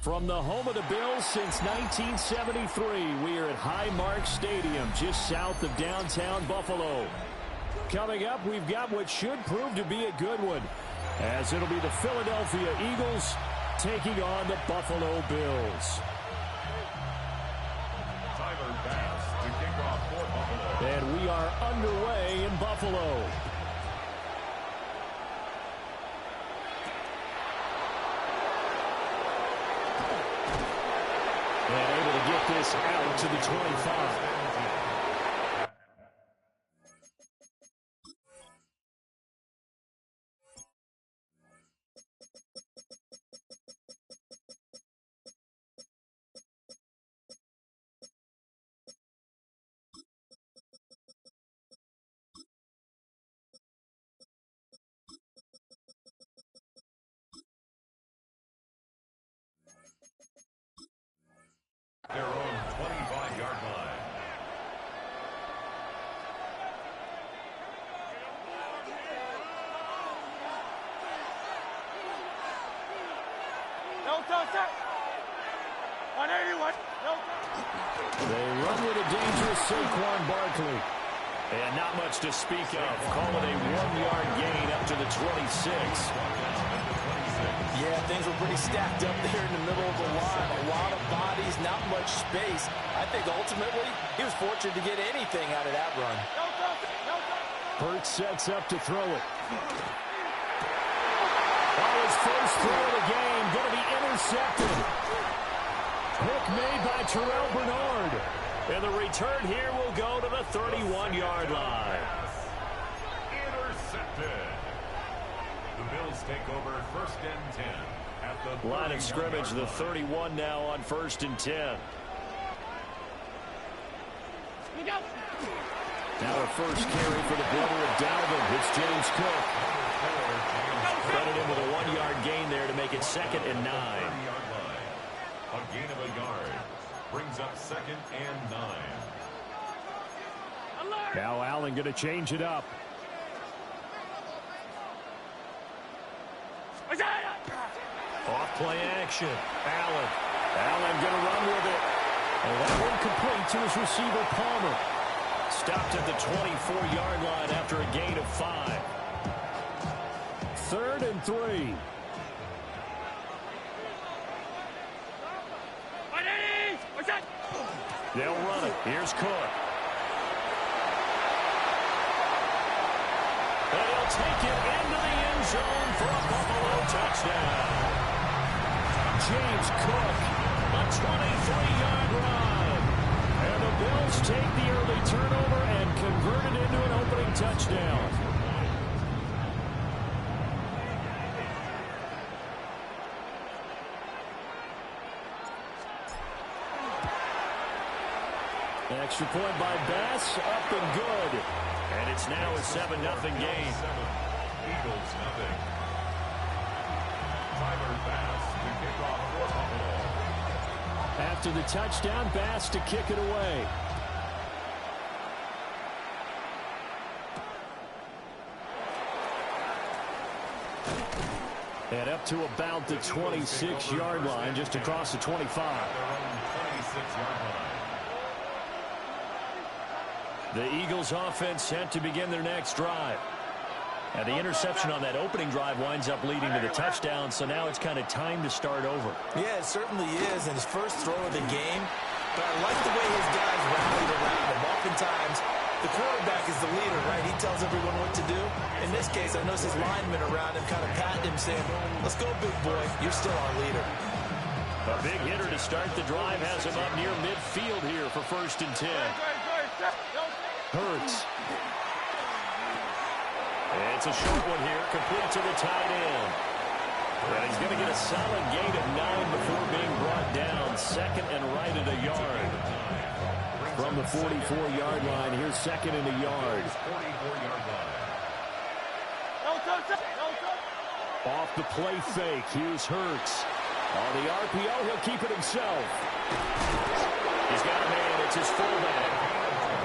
From the home of the Bills since 1973, we are at Highmark Stadium, just south of downtown Buffalo. Coming up, we've got what should prove to be a good one, as it'll be the Philadelphia Eagles taking on the Buffalo Bills. To kick off for Buffalo. And we are underway in Buffalo. And able to get this out to the 25. Their own 25-yard line. No touch. 181. No touch. They run with a dangerous Saquon Barkley. And not much to speak of. Call it a 1-yard gain up to the 26. Yeah, things were pretty stacked up there in the middle of the line. A lot of bodies, not much space. I think ultimately he was fortunate to get anything out of that run. Hurts sets up to throw it. On his first throw of the game, going to be intercepted. Pick made by Terrell Bernard. And the return here will go to the 31-yard line. Intercepted. The Bills take over first and 10 at the line of scrimmage, the 31 now on first and 10. Now a first carry for the brother of Dalvin. It's James Cook. Credit him with a 1-yard gain there to make it 2nd and 9. A gain of a yard brings up 2nd and 9. Now Allen going to change it up. Off play action. Allen going to run with it. And that one complete to his receiver, Palmer. Stopped at the 24-yard line after a gain of 5. 3rd and 3. They'll run it. Here's Cook. And he'll take it into the end zone for a Buffalo touchdown. James Cook, a 23-yard run. And the Bills take the early turnover and convert it into an opening touchdown. Extra point by Bass, up and good. And it's now a 7-0 game. Eagles nothing. Tyler Bass to kick off for Buffalo. After the touchdown, Bass to kick it away. And up to about the 26-yard line, just across the 25. Their own 26-yard line. The Eagles offense set to begin their next drive. And the interception on that opening drive winds up leading to the touchdown, so now it's kind of time to start over. Yeah, it certainly is, and his first throw of the game. But I like the way his guys rallied around him. Oftentimes, the quarterback is the leader, right? He tells everyone what to do. In this case, I noticed his linemen around him kind of patting him, saying, let's go, big boy. You're still our leader. A big hitter to start the drive has him up near midfield here for first and 10. Hurts. It's a short one here, complete to the tight end. And he's going to get a solid gain of 9 before being brought down. 2nd and right at a yard. From the 44-yard line, here's 2nd and a yard. 44-yard line. Off the play fake, here's Hurts. On the RPO, he'll keep it himself. He's got a man, it's his fullback.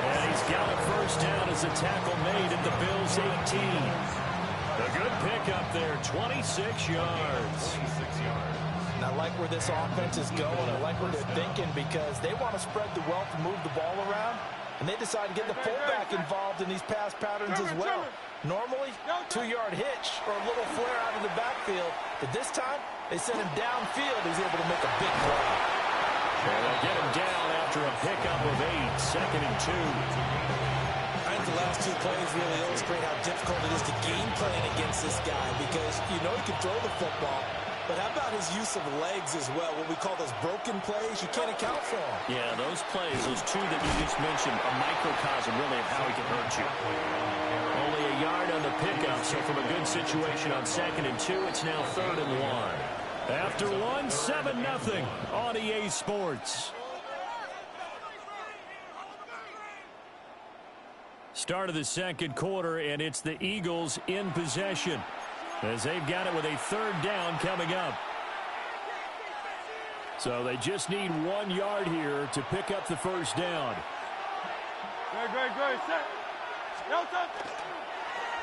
And he's got a first down as a tackle made at the Bills' 18. A good pickup there, 26 yards. 26 yards. And I like where this offense is going. I like what they're thinking because they want to spread the wealth and move the ball around. And they decide to get the fullback involved in these pass patterns as well. Normally, 2-yard hitch or a little flare out of the backfield. But this time, they send him downfield. He's able to make a big play. And they'll get him down after a pickup of 8, 2nd and 2. I think the last 2 plays really illustrate how difficult it is to game plan against this guy because you know he can throw the football. But how about his use of legs as well? What we call those broken plays, you can't account for them. Yeah, those plays, those 2 that you just mentioned, a microcosm really of how he can hurt you. Only a yard on the pickup, so from a good situation on 2nd and 2, it's now 3rd and 1. After 1, 7-0 on EA Sports. Start of the second quarter, and it's the Eagles in possession as they've got it with a 3rd down coming up. So they just need 1 yard here to pick up the 1st down. Good. Set. Delta.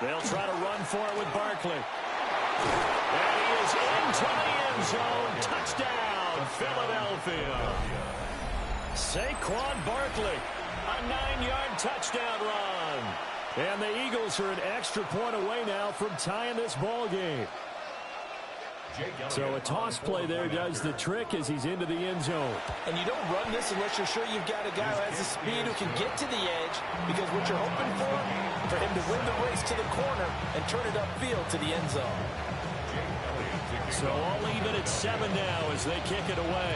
They'll try to run for it with Barkley. And he is into the end zone. Touchdown, Philadelphia. Saquon Barkley, a 9-yard touchdown run. And the Eagles are an extra point away now from tying this ball game. So a toss play there does the trick as he's into the end zone. And you don't run this unless you're sure you've got a guy who has the speed who can get to the edge, because what you're hoping for him to win the race to the corner and turn it upfield to the end zone. So all even at 7 now as they kick it away.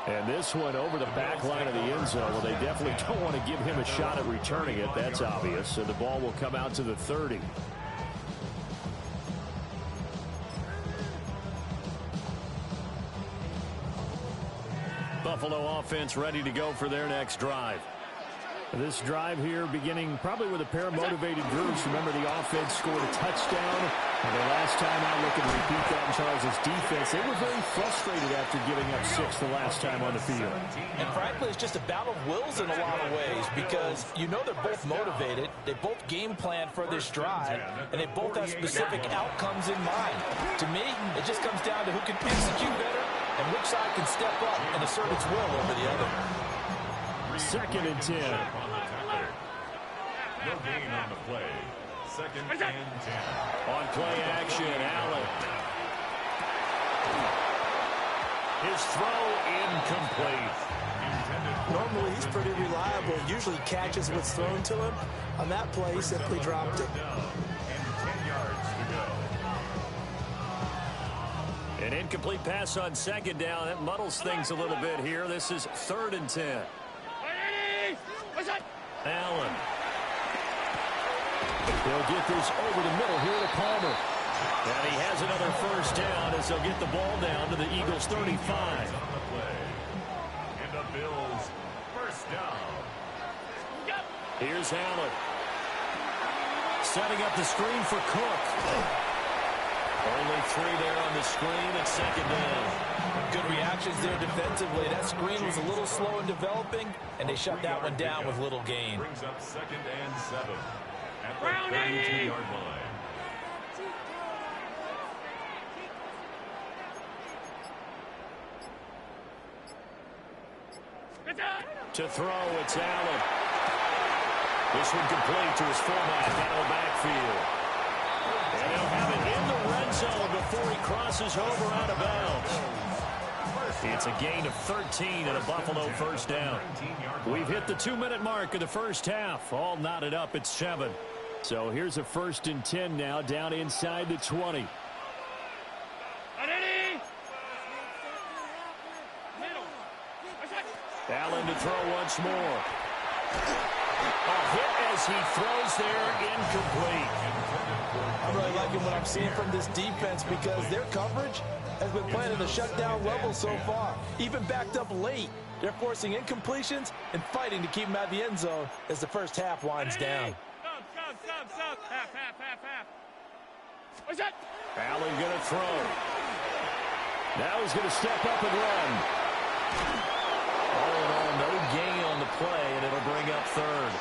And this one over the back line of the end zone. Well, they definitely don't want to give him a shot at returning it. That's obvious. So the ball will come out to the 30. Buffalo offense ready to go for their next drive. This drive here beginning probably with a pair of motivated groups. Remember, the offense scored a touchdown. And the last time out, looking to repeat that in Charles' defense, they were very frustrated after giving up 6 the last time on the field. And frankly, it's just a battle of wills in a lot of ways because you know they're both motivated. They both game plan for this drive, and they both have specific outcomes in mind. To me, it just comes down to who can execute better and which side can step up and assert its will over the other. 2nd and 10. No gain on the play. 2nd and 10. On play action, Allen. His throw incomplete. Normally, he's pretty reliable. Usually catches what's thrown to him. On that play, he simply dropped it. And 10 yards to go. An incomplete pass on 2nd down. That muddles things a little bit here. This is 3rd and 10. Allen. They'll get this over the middle here to Palmer. And he has another 1st down as they'll get the ball down to the Eagles' 35. And the Bills' 1st down. Here's Allen. Setting up the screen for Cook. Only 3 there on the screen at 2nd down. Good reactions there defensively. That screen was a little slow in developing, and they shut that one down with little gain. Brings up 2nd and 7 at the 32-yard line. To throw, it's Allen. This one complete to his fullback out of the backfield. And he'll have it in the red zone before he crosses over out of bounds. It's a gain of 13 and a Buffalo 1st down. We've hit the 2-minute mark of the 1st half. All knotted up at 7. So here's a 1st and 10 now down inside the 20. Allen to throw once more. A hit as he throws there, incomplete. I'm really liking what I'm seeing from this defense because their coverage has been playing at a shutdown level so far. Even backed up late, they're forcing incompletions and fighting to keep them out of the end zone as the 1st half winds down. Stop. Half. What's that? Allen going to throw. Now he's going to step up and run. All in all, no gain on the play, and it'll bring up 3rd.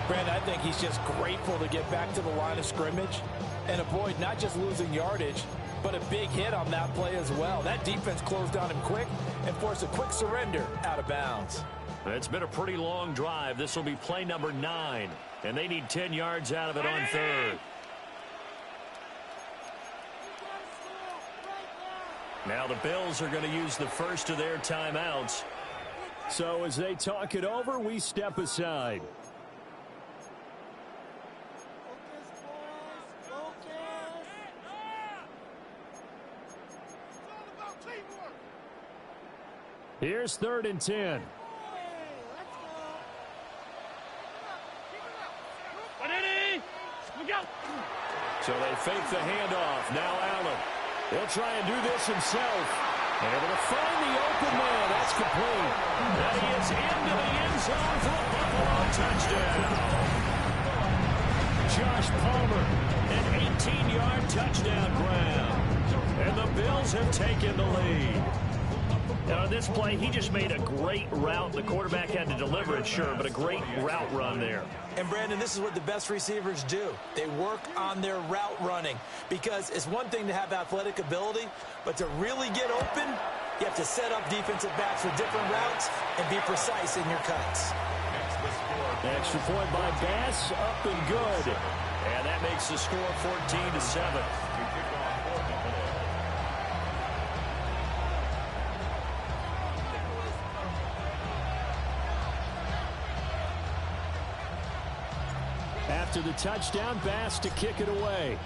Brandon, I think he's just grateful to get back to the line of scrimmage and avoid not just losing yardage, but a big hit on that play as well. That defense closed on him quick and forced a quick surrender out of bounds. It's been a pretty long drive. This will be play number 9, and they need 10 yards out of it on third. Now the Bills are going to use the first of their timeouts. So as they talk it over, we step aside. Here's 3rd and 10. So they fake the handoff. Now Allen. He'll try and do this himself. Able to find the open man. That's complete. And he is into the end zone for a Buffalo touchdown. Josh Palmer, an 18-yard touchdown grab. And the Bills have taken the lead. Now, on this play, he just made a great route. The quarterback had to deliver it, sure, but a great route run there. And, Brandon, this is what the best receivers do. They work on their route running because it's one thing to have athletic ability, but to really get open, you have to set up defensive backs for different routes and be precise in your cuts. Extra point by Bass, up and good. And that makes the score 14-7. After the touchdown, Bass to kick it away.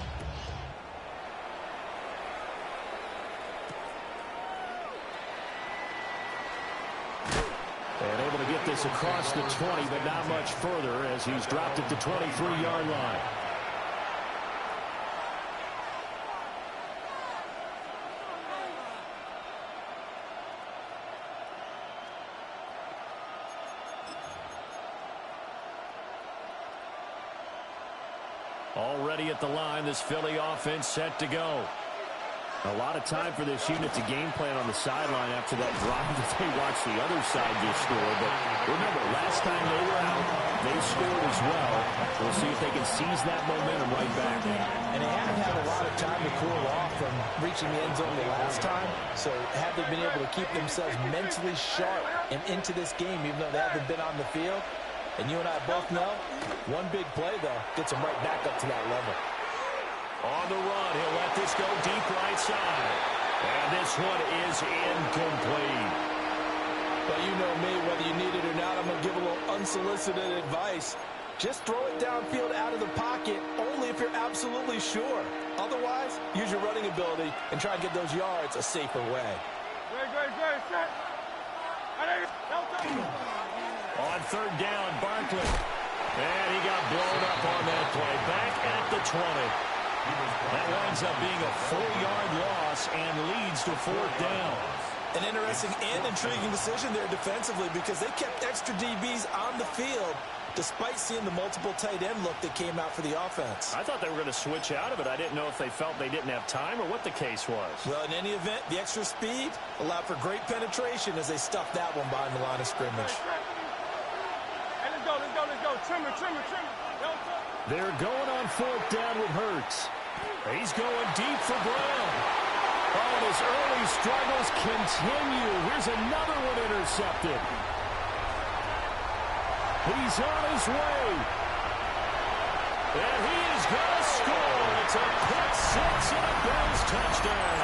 And able to get this across the 20, but not much further as he's dropped at the 23-yard line. Already at the line, this Philly offense set to go. A lot of time for this unit to game plan on the sideline after that drive that they watched the other side just score. But remember, last time they were out, they scored as well. We'll see if they can seize that momentum right back. And they haven't had a lot of time to cool off from reaching the end zone the last time. So have they been able to keep themselves mentally sharp and into this game, even though they haven't been on the field? And you and I both know, one big play, though, gets them right back up to that level. On the run, he'll let this go deep right side. And this one is incomplete. Well, you know me, whether you need it or not, I'm going to give a little unsolicited advice. Just throw it downfield out of the pocket, only if you're absolutely sure. Otherwise, use your running ability and try and get those yards a safer way. Good, set. On 3rd down, Barkley. And he got blown up on that play. Back at the 20. That winds up being a 4-yard loss and leads to 4th down. An interesting and intriguing decision there defensively because they kept extra DBs on the field despite seeing the multiple tight end look that came out for the offense. I thought they were going to switch out of it. I didn't know if they felt they didn't have time or what the case was. Well, in any event, the extra speed allowed for great penetration as they stuffed that one behind the line of scrimmage. Hey, let's go. Trim it. They're going on 4th down with Hurts. He's going deep for Brown. Oh, and his early struggles continue. Here's another one intercepted. He's on his way. And he is going to score. It's a pick six and a Bills touchdown.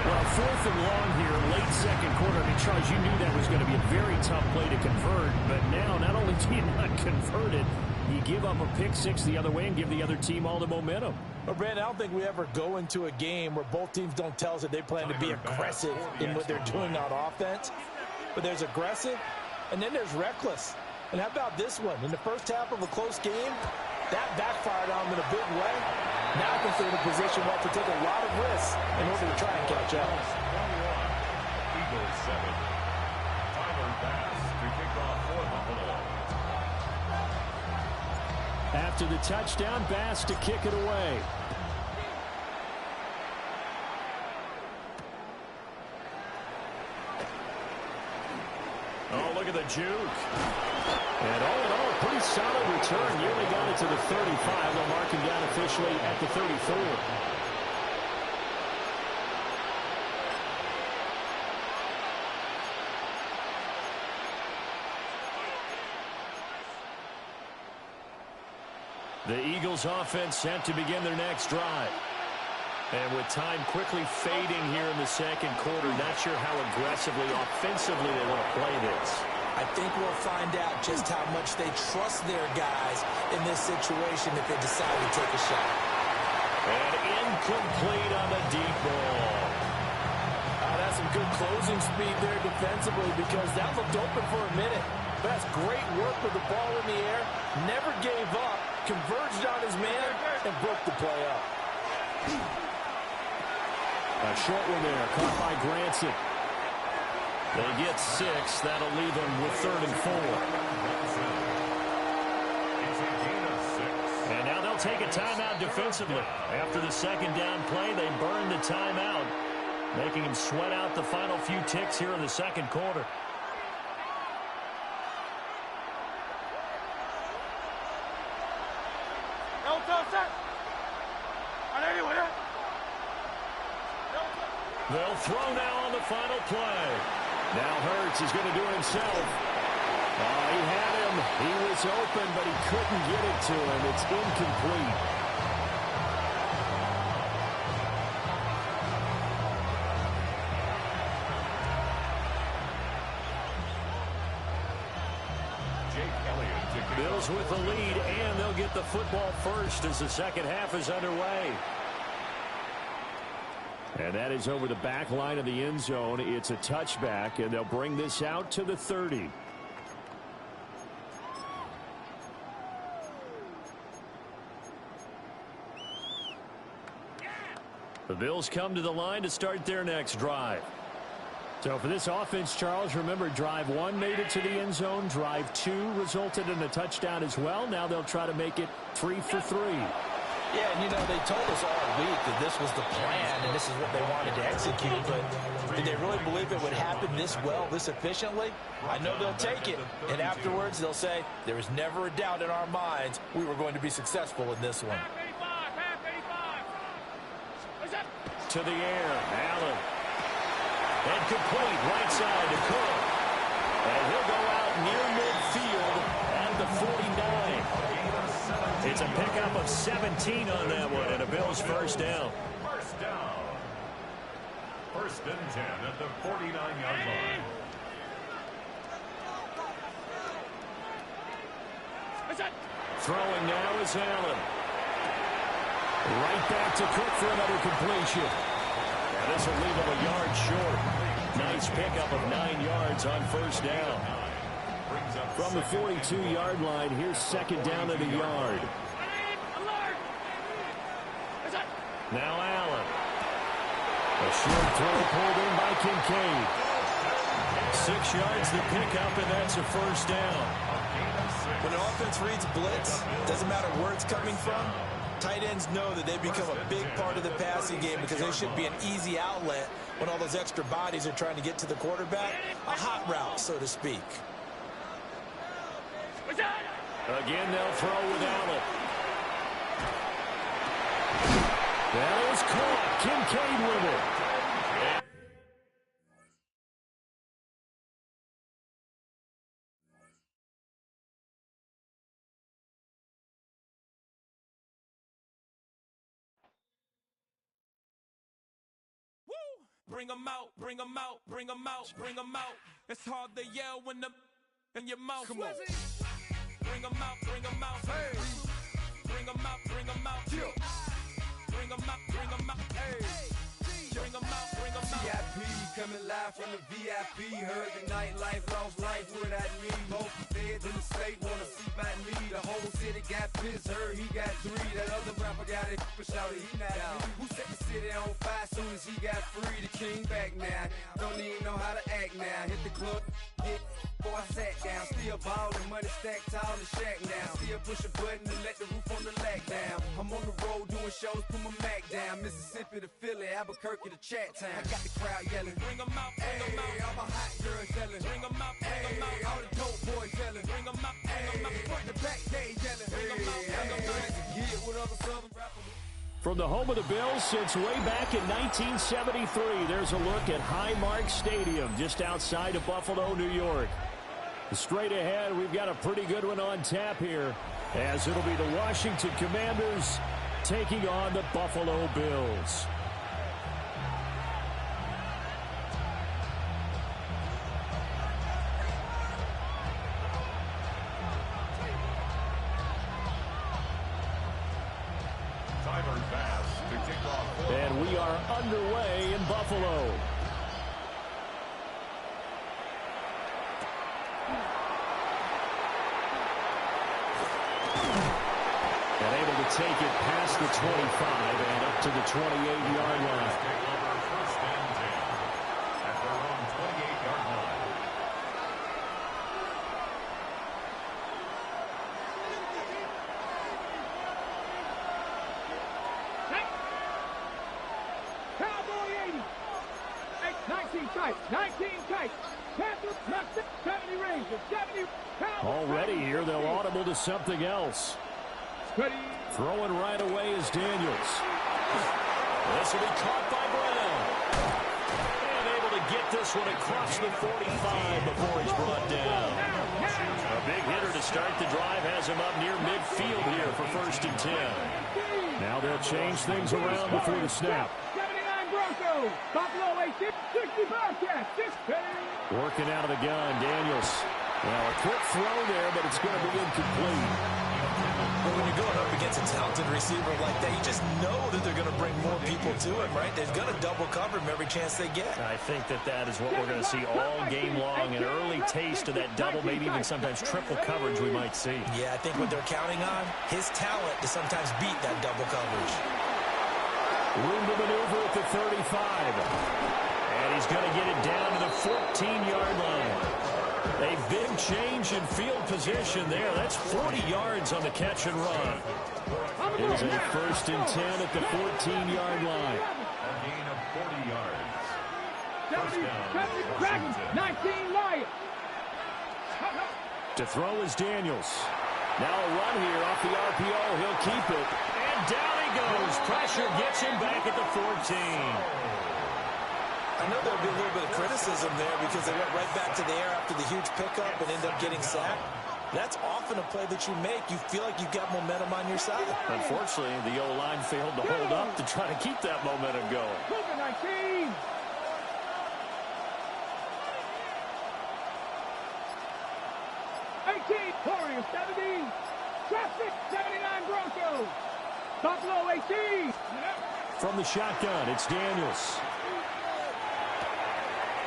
Well, 4th and long here, late second quarter. I mean, Charles, you knew that was going to be a very tough play to convert. But now, not only do you not convert it, you give up a pick six the other way and give the other team all the momentum. Well, Brandon, I don't think we ever go into a game where both teams don't tell us that they plan to be aggressive in what they're doing on offense. But there's aggressive, and then there's reckless. And how about this one? In the first half of a close game, that backfired on them in a big way. Now I think they're in a position where they take a lot of risks in order to try and catch up. Eagles 7. Tyler Bass to kick off for Buffalo. After the touchdown, Bass to kick it away. Oh, look at the juke. And all in all, a pretty solid return. Nearly got it to the 35. They'll mark him down officially at the 34. The Eagles offense set to begin their next drive. And with time quickly fading here in the second quarter, not sure how aggressively, offensively they want to play this. I think we'll find out just how much they trust their guys in this situation if they decide to take a shot. And incomplete on the deep ball. That's some good closing speed there defensively because that looked open for a minute. But that's great work with the ball in the air. Never gave up, converged on his man, and broke the play up. A short one there, caught by Granson. They get 6. That'll leave them with 3rd and 4. And now they'll take a timeout defensively. After the second down play, they burn the timeout, making them sweat out the final few ticks here in the second quarter. They'll throw now on the final play. Now Hurts is going to do it himself. He had him. He was open, but he couldn't get it to him. It's incomplete. Bills with the lead, and they'll get the football first as the second half is underway. And that is over the back line of the end zone. It's a touchback, and they'll bring this out to the 30. The Bills come to the line to start their next drive. So for this offense, Charles, remember, drive 1 made it to the end zone. Drive 2 resulted in a touchdown as well. Now they'll try to make it 3 for 3. Yeah, and they told us all week that this was the plan and this is what they wanted to execute, but did they really believe it would happen this well, this efficiently? I know they'll take it, and afterwards they'll say, there was never a doubt in our minds we were going to be successful in this one. To the air, Allen. And complete, right side to Cook. And he'll go out near midfield at the 49. It's a pickup of 17 on that one, and a Bills first down. First down. 1st and 10 at the 49-yard line. Throwing now is Allen. Right back to Cook for another completion. And this will leave him a yard short. Nice pickup of 9 yards on first down. From the 42-yard line, here's second down at a yard. Now Allen. A short throw pulled in by Kincaid. 6 yards the pickup, and that's a first down. When an offense reads blitz, doesn't matter where it's coming from, tight ends know that they become a big part of the passing game because they should be an easy outlet when all those extra bodies are trying to get to the quarterback. A hot route, so to speak. Again, they'll throw with Allen. That is caught. Kincaid with it. Bring 'em out, bring 'em out, bring 'em out, bring 'em out. It's hard to yell when the in your mouth. Come on. Bring 'em out, bring 'em out. Hey. Bring 'em out, bring 'em out. Yeah. Bring 'em out, bring 'em out. Hey. Bring 'em out, bring 'em out. VIP coming live from the VIP. Heard the nightlife, lost life, what I need. Most feds in the state wanna see by me. The whole city got pissed, heard he got 3. That other rapper got it, but shouted he not me. Who set the city on fire? soon as he got free, the king back now. Don't even know how to act now. Hit the club, get before I sat down. Still ballin', money stacked tall in shack now. Still push a button and let the roof on the lack down. I'm on the road doing shows, put my Mac down. Mississippi to Philly, Albuquerque to Chat Town. I got the crowd yelling, Bring 'em out, bring 'em out. all my hot girls yelling, Bring 'em out, bring 'em out. all the dope boys yelling, Bring 'em out, bring 'em out. front to back, they yelling, Bring 'em out, bring 'em out. Get with other southern rappers. From the home of the Bills since way back in 1973, there's a look at Highmark Stadium just outside of Buffalo, New York. Straight ahead, we've got a pretty good one on tap here, as it'll be the Washington Commanders taking on the Buffalo Bills. Tyler Bass to kick off. And we are underway in Buffalo. And able to take it past the 25 and up to the 28-yard line. Take over first and 10 at their own 28-yard line. Cowboy 80. 19 tight. 19 tight. Panthers, 70 Rangers. 70. Cowboys. Already here, they'll audible to something else. Ready. Throwing right away is Daniels. This will be caught by Brown. And able to get this one across the 45 before he's brought down. A big hitter to start the drive has him up near midfield here for first and 10. Now they'll change things around before the snap. 79 Broncos. Buffalo 18. 60 Bobcats. 6. Working out of the gun, Daniels. Well, a quick throw there, but it's going to be incomplete. Well, when you're going up against a talented receiver like that, you just know that they're going to bring more people to him, right? They're going to double cover him every chance they get. I think that is what we're going to see all game long, an early taste of that double, maybe even sometimes triple coverage we might see. Yeah, I think what they're counting on, his talent to sometimes beat that double coverage. Room to maneuver at the 35. And he's going to get it down to the 14-yard line. A big change in field position there. That's 40 yards on the catch and run. It is a first and 10 at the 14-yard line. A gain of 40 yards. First 70 down, Dragons. Washington. 19 Lions. To throw is Daniels. Now a run here off the RPO. He'll keep it. And down he goes. Pressure gets him back at the 14. I know there'll be a little bit of criticism there because they went right back to the air after the huge pickup and ended up getting sacked. That's often a play that you make. You feel like you've got momentum on your side. Unfortunately, the O-line failed to hold up to try to keep that momentum going. Cougar 19. Warriors 70. Traffic 79 Broncos. Buffalo 18. From the shotgun, it's Daniels.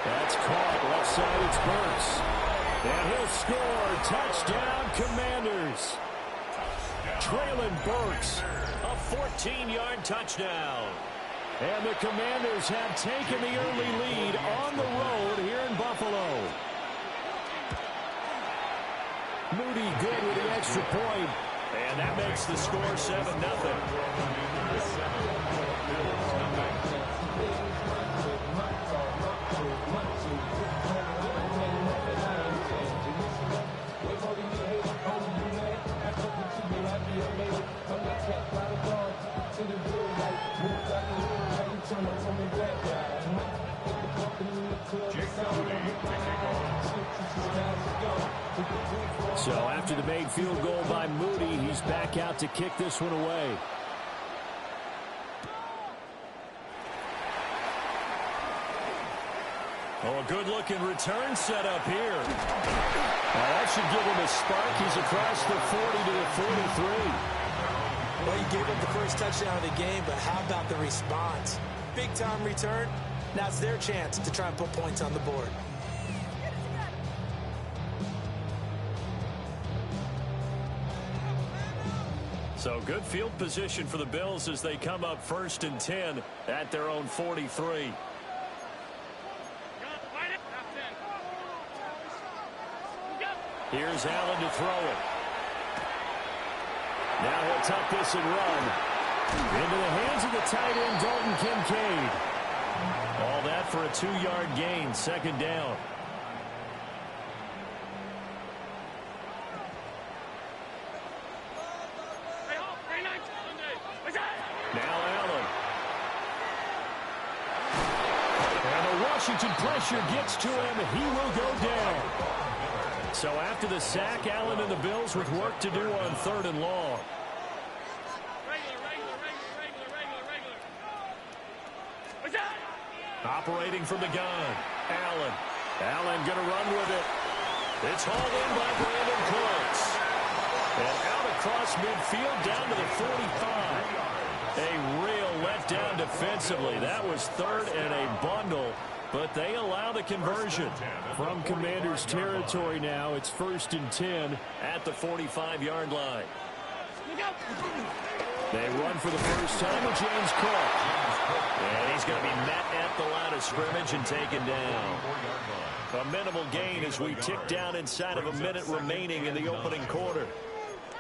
That's caught. Left side, it's Burks. And he'll score. Touchdown, Commanders. Traylon Burks, a 14-yard touchdown. And the Commanders have taken the early lead on the road here in Buffalo. Moody good with the extra point. And that makes the score 7-0. So after the made field goal by Moody, he's back out to kick this one away. Oh, a good-looking return set up here. Well, that should give him a spark. He's across the 40 to the 43. Well, he gave up the first touchdown of the game, but how about the response? Big-time return. Now it's their chance to try and put points on the board. So good field position for the Bills as they come up 1st and 10 at their own 43. Here's Allen to throw it. Now he'll tuck this and run. Into the hands of the tight end, Dalton Kincaid. All that for a 2-yard gain, 2nd down. Now Allen. And the Washington pressure gets to him. He will go down. So after the sack, Allen and the Bills with work to do on 3rd and long. Operating from the gun. Allen. Allen going to run with it. It's hauled in by Brandon Cooks. And out across midfield down to the 45. A real letdown defensively. That was 3rd and a bundle. But they allow the conversion. From Commanders territory now, it's 1st and 10 at the 45-yard line. They run for the first time with James Cook. And he's going to be met at the line of scrimmage and taken down. A minimal gain as we tick down inside of a minute remaining in the opening quarter.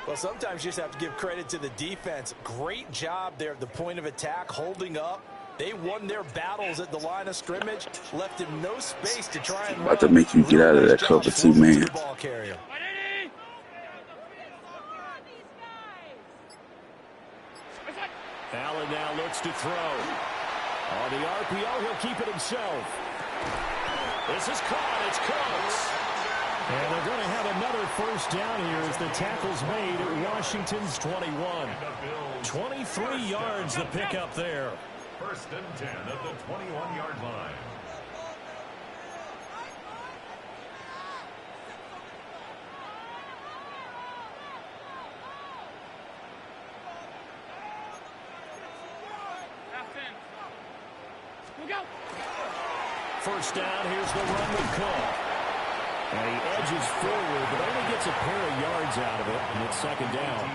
Well, sometimes you just have to give credit to the defense. Great job there at the point of attack, holding up. They won their battles at the line of scrimmage, left him no space to try and about to make you get out of that cover 2 man. Allen now looks to throw. On the RPO, he'll keep it himself. This is caught. It's Cooks. And they're going to have another first down here as the tackle's made at Washington's 21. 23 yards the pickup there. 1st and 10 at the 21-yard line. First down, here's the run with Cook. And he edges forward, but only gets a pair of yards out of it, and it's 2nd down.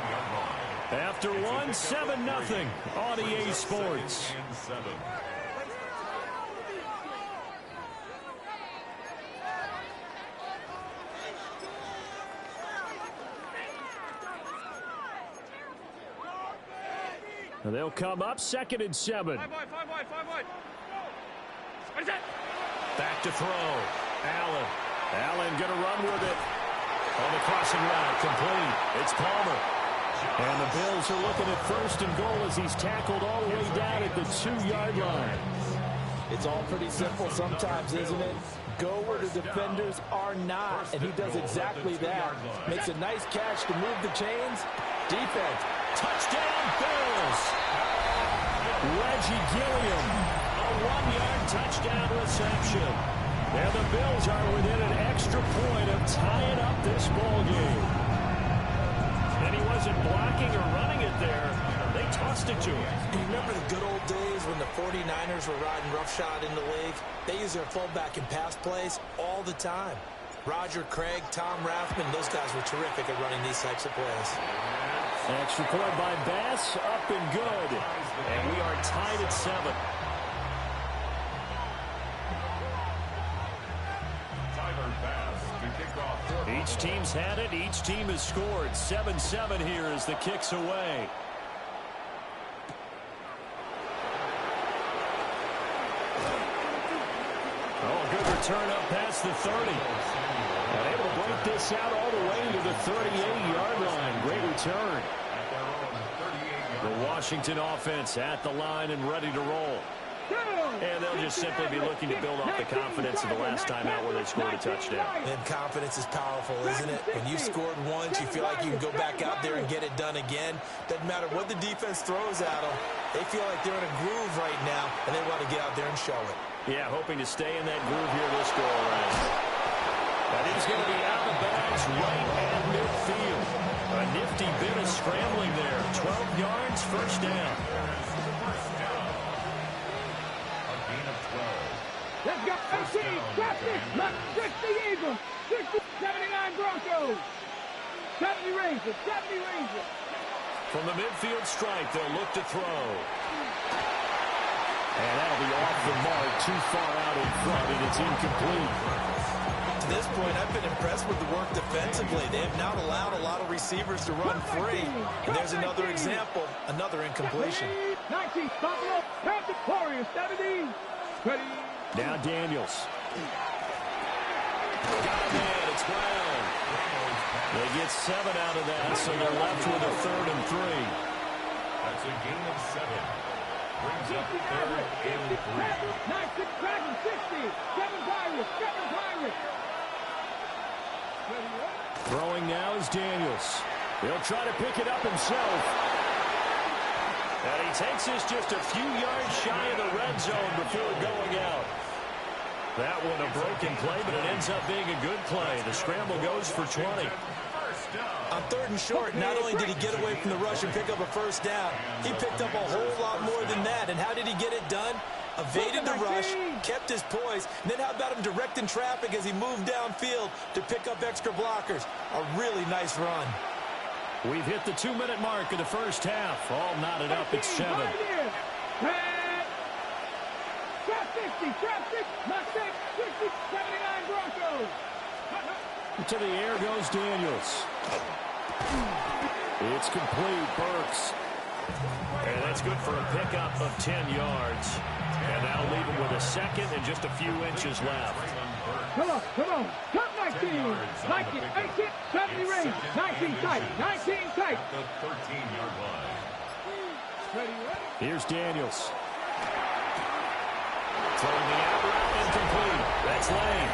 After 1, 7-0 on EA Sports. And they'll come up 2nd and 7. Back to throw. Allen. Allen going to run with it. On the crossing route, complete. It's Palmer. And the Bills are looking at 1st and goal as he's tackled all the way down at the 2-yard line. It's all pretty simple sometimes, isn't it? Go where the defenders are not, and he does exactly that. Makes a nice catch to move the chains. Defense. Touchdown, Bills. Reggie Gilliam. A 1-yard touchdown reception. And the Bills are within an extra point of tying up this ball game. And he wasn't blocking or running it there. They tossed it to him. You remember the good old days when the 49ers were riding roughshod in the league? They used their fullback in pass plays all the time. Roger Craig, Tom Rathman, those guys were terrific at running these types of plays. Extra point by Bass, up and good. And we are tied at 7. Each team's had it. Each team has scored. 7-7 here as the kick's away. Oh, good return up past the 30. And able to break this out all the way to the 38-yard line. Great return. The Washington offense at the line and ready to roll. And they'll just simply be looking to build off the confidence of the last time out where they scored a touchdown. And confidence is powerful, isn't it? When you scored once, you feel like you can go back out there and get it done again. Doesn't matter what the defense throws at them. They feel like they're in a groove right now, and they want to get out there and show it. Yeah, hoping to stay in that groove here this go-around. And he's going to be out of bounds right at midfield. A nifty bit of scrambling there. 12 yards, first down. Let's go. 18. Captain. 60 Eagles. 60. 79 Broncos. 70 Rangers. 70 Rangers. From the midfield stripe, they'll look to throw. And that'll be off the mark, too far out in front, and it's incomplete. To this point, I've been impressed with the work defensively. They have not allowed a lot of receivers to run free. And there's another example, another incompletion. 19, Buffalo, Patrick Warriors, 17. Ready. Now Daniels. Got him in, it's Brown. They get 7 out of that, so they're left with a 3rd and 3. That's a gain of 7. Brings up 3rd and 3. 9-6 Dragons, 60. 7 Pirates, 7 Pirates. Throwing now is Daniels. He'll try to pick it up himself. And he takes this just a few yards shy of the red zone before going out. That one a broken play, but it ends up being a good play. The scramble goes for 20. On 3rd and short, not only did he get away from the rush and pick up a first down, he picked up a whole lot more than that. And how did he get it done? Evaded the rush, kept his poise, and then how about him directing traffic as he moved downfield to pick up extra blockers? A really nice run. We've hit the 2-minute mark of the first half. All knotted up at 7. Trap 60, trap 6, not 6, 60, 79 Broncos. To the air goes Daniels. It's complete, Burks. And that's good for a pickup of 10 yards. And that'll leave him with a 2nd and just a few inches left. Come on, come on. Top 19, 19, 18, 70 range, 19 tight, 19 tight. The 13-yard line. Ready, ready. Here's Daniels. Throwing the out route incomplete. That's Lane.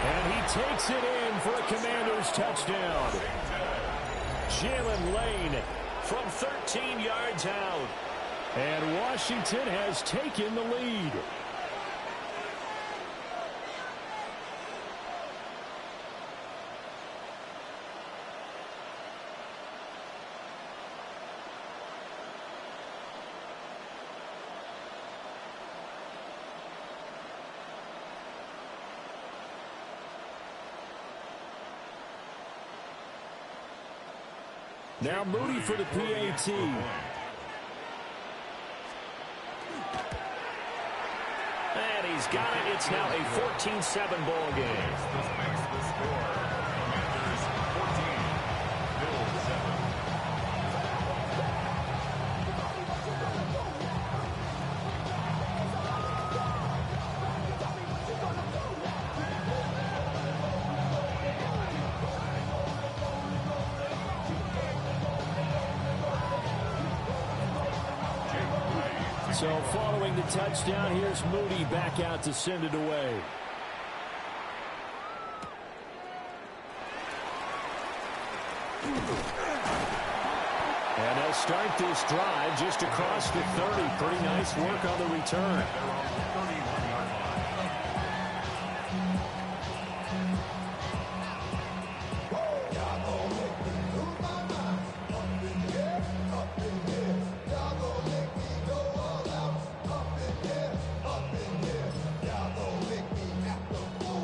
And he takes it in for a Commanders touchdown. Jalen Lane from 13 yards out. And Washington has taken the lead. Now Moody for the PAT. And he's got it. It's now a 14-7 ball game. This makes the score. Commanders 14, Bills 7. So following the touchdown, here's Moody back out to send it away. And they'll start this drive just across the 30. Pretty nice work on the return.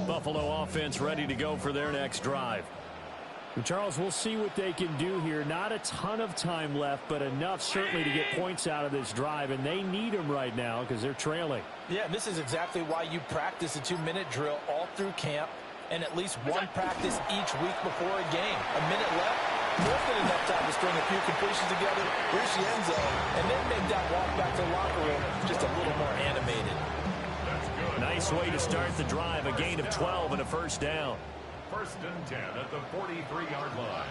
Buffalo offense ready to go for their next drive. And Charles, we'll see what they can do here. Not a ton of time left, but enough certainly to get points out of this drive, and they need them right now because they're trailing. Yeah, this is exactly why you practice a 2-minute drill all through camp and at least one practice each week before a game. A minute left, more than enough time to string a few completions together, reach the end zone, and then make that walk back to the locker room just a little more animated. Nice way to start the drive, a gain of 12 and a first down. 1st and 10 at the 43-yard line.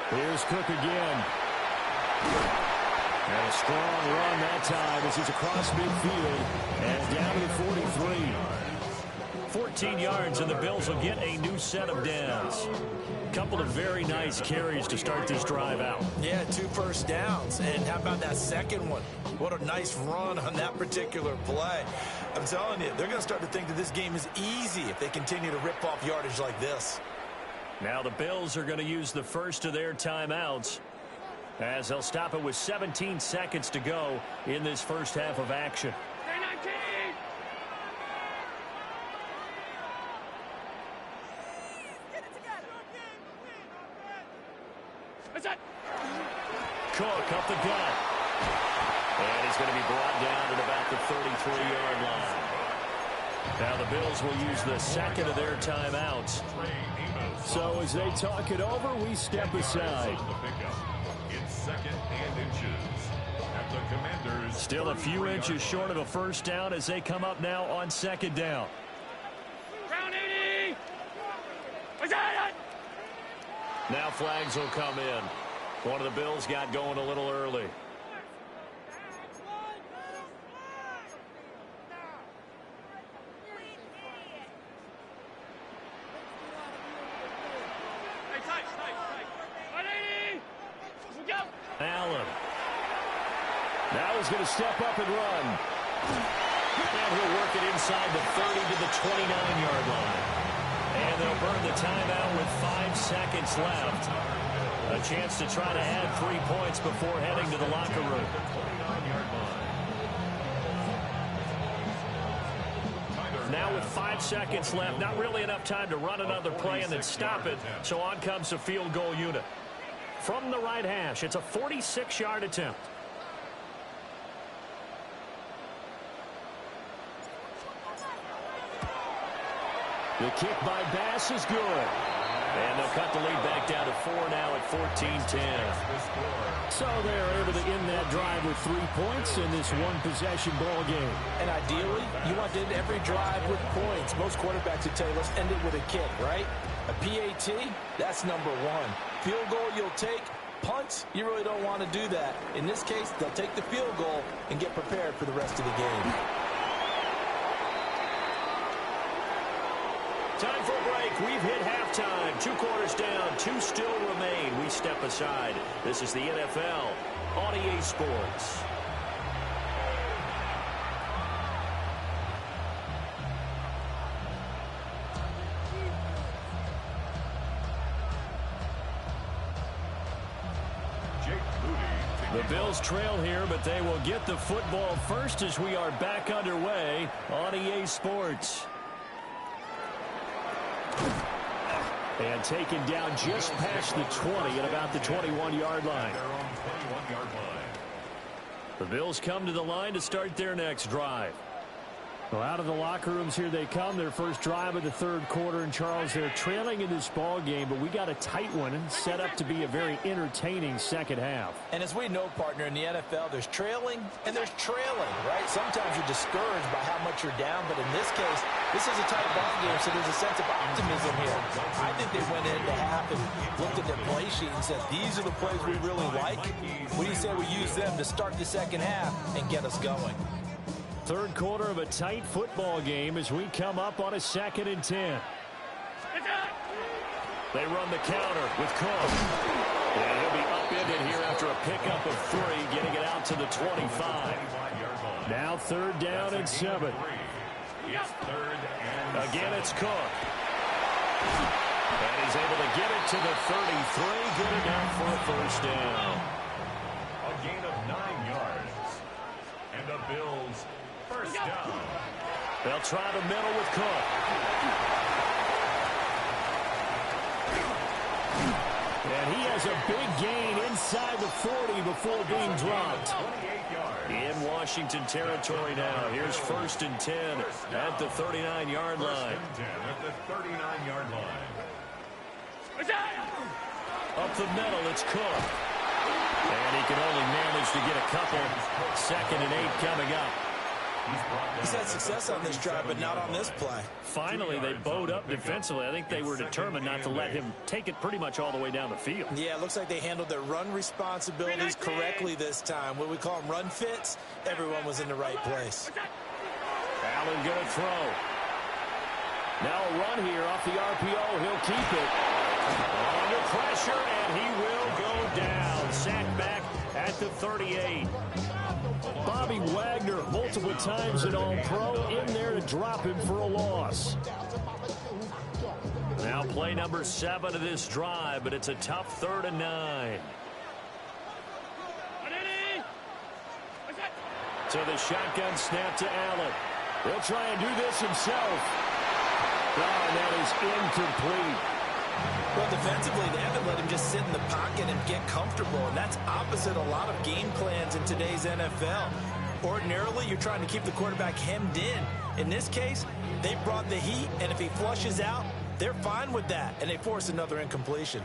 Here's Cook again. And a strong run that time as he's across midfield and down to the 43. 14 yards, and the Bills will get a new set of downs. Couple of very nice carries to start this drive out. Yeah, 2 first downs. And how about that second one? What a nice run on that particular play. I'm telling you, they're going to start to think that this game is easy if they continue to rip off yardage like this. Now the Bills are going to use the first of their timeouts. As they'll stop it with 17 seconds to go in this first half of action. Cook up the gut. And he's going to be brought down at about the 33-yard line. Now the Bills will use the second of their timeouts. So as they talk it over, we step aside. It's second and inches at the Commanders. Still a few inches short of a first down as they come up now on second down. Round 80. Now flags will come in. One of the Bills got going a little early. Allen. Now he's going to step up and run. And he'll work it inside the 30 to the 29-yard line. And they'll burn the timeout with 5 seconds left. A chance to try to add 3 points before heading to the locker room. Now with 5 seconds left, not really enough time to run another play and then stop it. So on comes the field goal unit. From the right hash, it's a 46-yard attempt. The kick by Bass is good. And they'll cut the lead back down to 4 now at 14-10. So they're able to end that drive with 3 points in this one-possession ball game. And ideally, you want to end every drive with points. Most quarterbacks would tell you, let's end it with a kick, right? A PAT, that's number 1. Field goal you'll take. Punts, you really don't want to do that. In this case, they'll take the field goal and get prepared for the rest of the game. Time for a break. We've hit halftime. 2 quarters down. 2 still remain. We step aside. This is the NFL on EA Sports. The Bills trail here, but they will get the football first as we are back underway on EA Sports. And taken down just past the 20 at about the 21-yard line. The Bills come to the line to start their next drive. Well, out of the locker rooms here they come. Their first drive of the third quarter. And, Charles, they're trailing in this ball game, but we got a tight one and set up to be a very entertaining second half. And as we know, partner, in the NFL, there's trailing and there's trailing, right? Sometimes you're discouraged by how much you're down, but in this case, this is a tight ball game, so there's a sense of optimism here. I think they went into half and looked at their play sheet and said, these are the plays we really like. What do you say we use them to start the second half and get us going? Third quarter of a tight football game as we come up on a 2nd and 10. They run the counter with Cook. And he'll be upended here after a pickup of 3, getting it out to the 25. Now 3rd down and 7. Again, it's Cook. And he's able to get it to the 33. Good enough for a first down. A gain of 9 yards. And the Bills first down. They'll try the middle with Cook. And he has a big gain inside the 40 before being dropped. In Washington territory now. Here's 1st and 10 at the 39-yard line. At the 39-yard line. Up the middle, it's Cook. And he can only manage to get a couple. 2nd and 8 coming up. He's had success on this drive, but not on this play. Finally, they bowed up defensively. I think they were determined not to let him take it pretty much all the way down the field. Yeah, it looks like they handled their run responsibilities correctly this time. What we call them run fits, everyone was in the right place. Allen going to throw. Now a run here off the RPO. He'll keep it. Under pressure, and he will go down. Sacked back at the 38. Bobby Wagner multiple times an All-Pro in there to drop him for a loss. Now play number 7 of this drive, but it's a tough 3rd and 9. So the shotgun snap to Allen. He'll try and do this himself. Oh, and that is incomplete. Well, defensively, they haven't let him just sit in the pocket and get comfortable, and that's opposite a lot of game plans in today's NFL. Ordinarily, you're trying to keep the quarterback hemmed in. In this case, they brought the heat, and if he flushes out, they're fine with that, and they force another incompletion.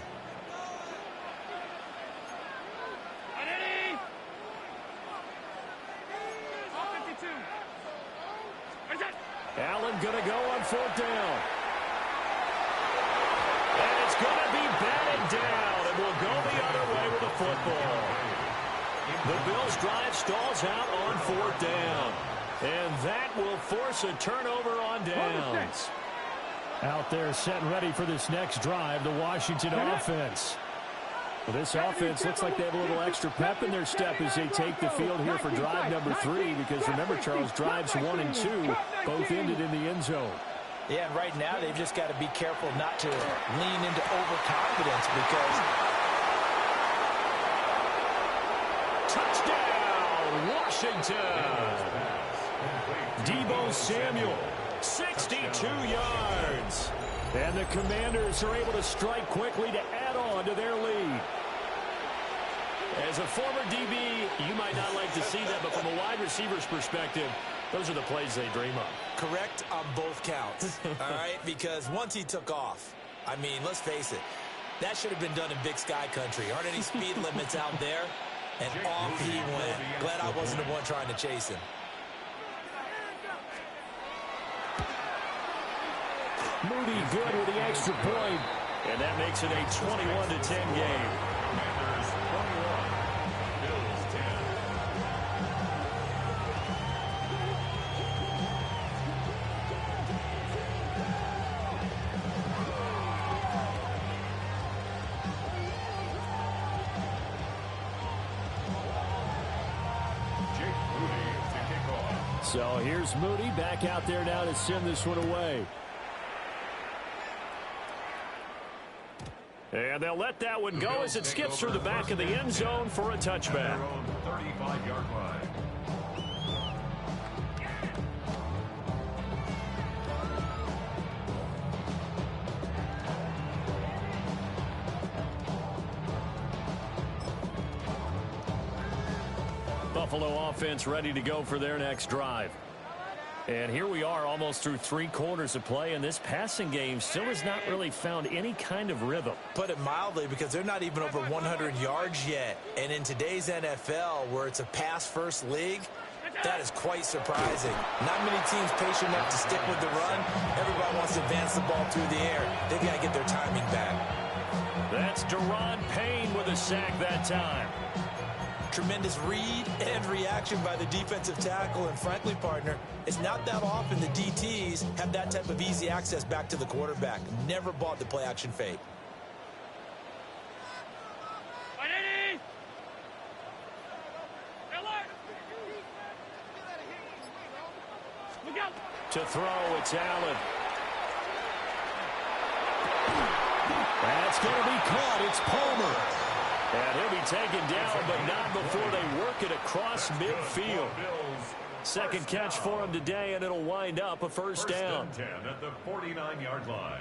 Allen going to go on 4th down. And it's going to be batted down, and we'll go the other way with the football. The Bills' drive stalls out on 4th down. And that will force a turnover on downs. Out there set and ready for this next drive, the Washington offense. Well, this offense looks like they have a little extra pep in their step as they take the field here for drive number 3, because remember, Charles, drives 1 and 2 both ended in the end zone. Yeah, and right now they've just got to be careful not to lean into overconfidence, because touchdown, Washington! Deebo Samuel, 62 yards. And the Commanders are able to strike quickly to add on to their lead. As a former DB, you might not like to see that, but from a wide receiver's perspective, those are the plays they dream of. Correct on both counts, all right? Because once he took off, I mean, let's face it, that should have been done in Big Sky Country. Aren't any speed limits out there? And off he went. Glad I wasn't the one trying to chase him. Moody good with the extra point, and that makes it a 21-10 game. Commanders 21, Bills 10. Jake Moody to kick off. So here's Moody back out there now to send this one away. And they'll let that one go as it skips through the back of the end zone for a touchback. 35-yard line. Buffalo offense ready to go for their next drive. And here we are almost through 3 quarters of play, and this passing game still has not really found any kind of rhythm. Put it mildly, because they're not even over 100 yards yet. And in today's NFL, where it's a pass-first league, that is quite surprising. Not many teams patient enough to stick with the run. Everybody wants to advance the ball through the air. They've got to get their timing back. That's Deron Payne with a sack that time. Tremendous read and reaction by the defensive tackle, and frankly, partner, it's not that often the DTs have that type of easy access back to the quarterback. Never bought the play-action fake. To throw, it's Allen. That's going to be caught. It's Palmer. And he'll be taken down, but not before they work it across midfield. Second catch for him today, and it'll wind up a first down. And 10 at the 49-yard line.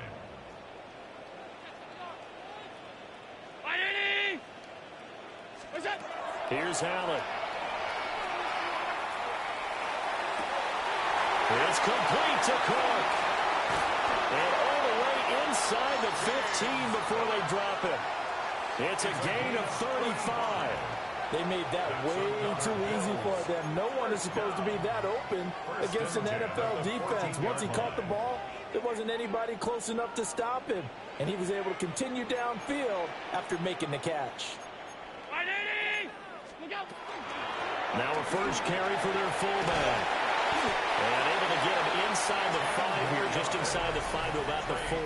Here's Allen. It's complete to Cook. And all the way inside the 15 before they drop it. It's a gain of 35. They made that way too easy for them. No one is supposed to be that open against an NFL defense. Once he caught the ball, there wasn't anybody close enough to stop him. And he was able to continue downfield after making the catch. Now a first carry for their fullback. And able to get him inside the 5 here, just inside the 5 to about the 4.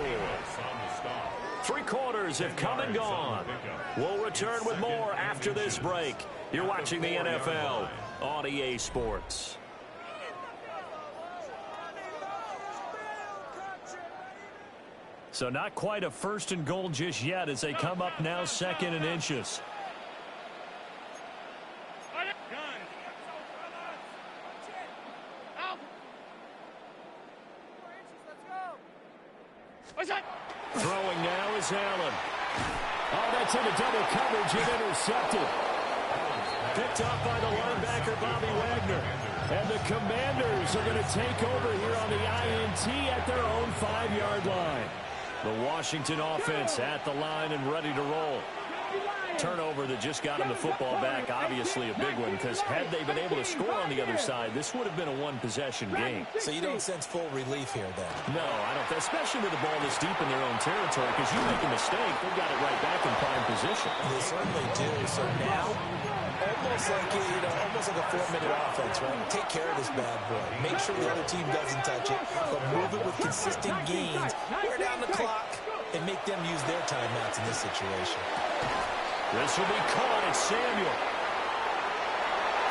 3 quarters have come and gone. We'll return with more after this break. You're watching the NFL on EA Sports. So not quite a first and goal just yet as they come up now 2nd and inches. Throwing now is Allen. Oh, that's into double coverage and intercepted. Picked up by the linebacker, Bobby Wagner. And the Commanders are going to take over here on the INT at their own 5-yard line. The Washington offense at the line and ready to roll. Turnover that just got them the football back, obviously a big one, because had they been able to score on the other side, this would have been a one-possession game. So you don't sense full relief here, then? No, I don't, especially with the ball this deep in their own territory, because you make a mistake, they've got it right back in prime position. They certainly do. So now, almost like a 4-minute offense, right? Take care of this bad boy. Make sure the other team doesn't touch it, but move it with consistent gains. Wear down the clock and make them use their timeouts in this situation. This will be caught at Samuel.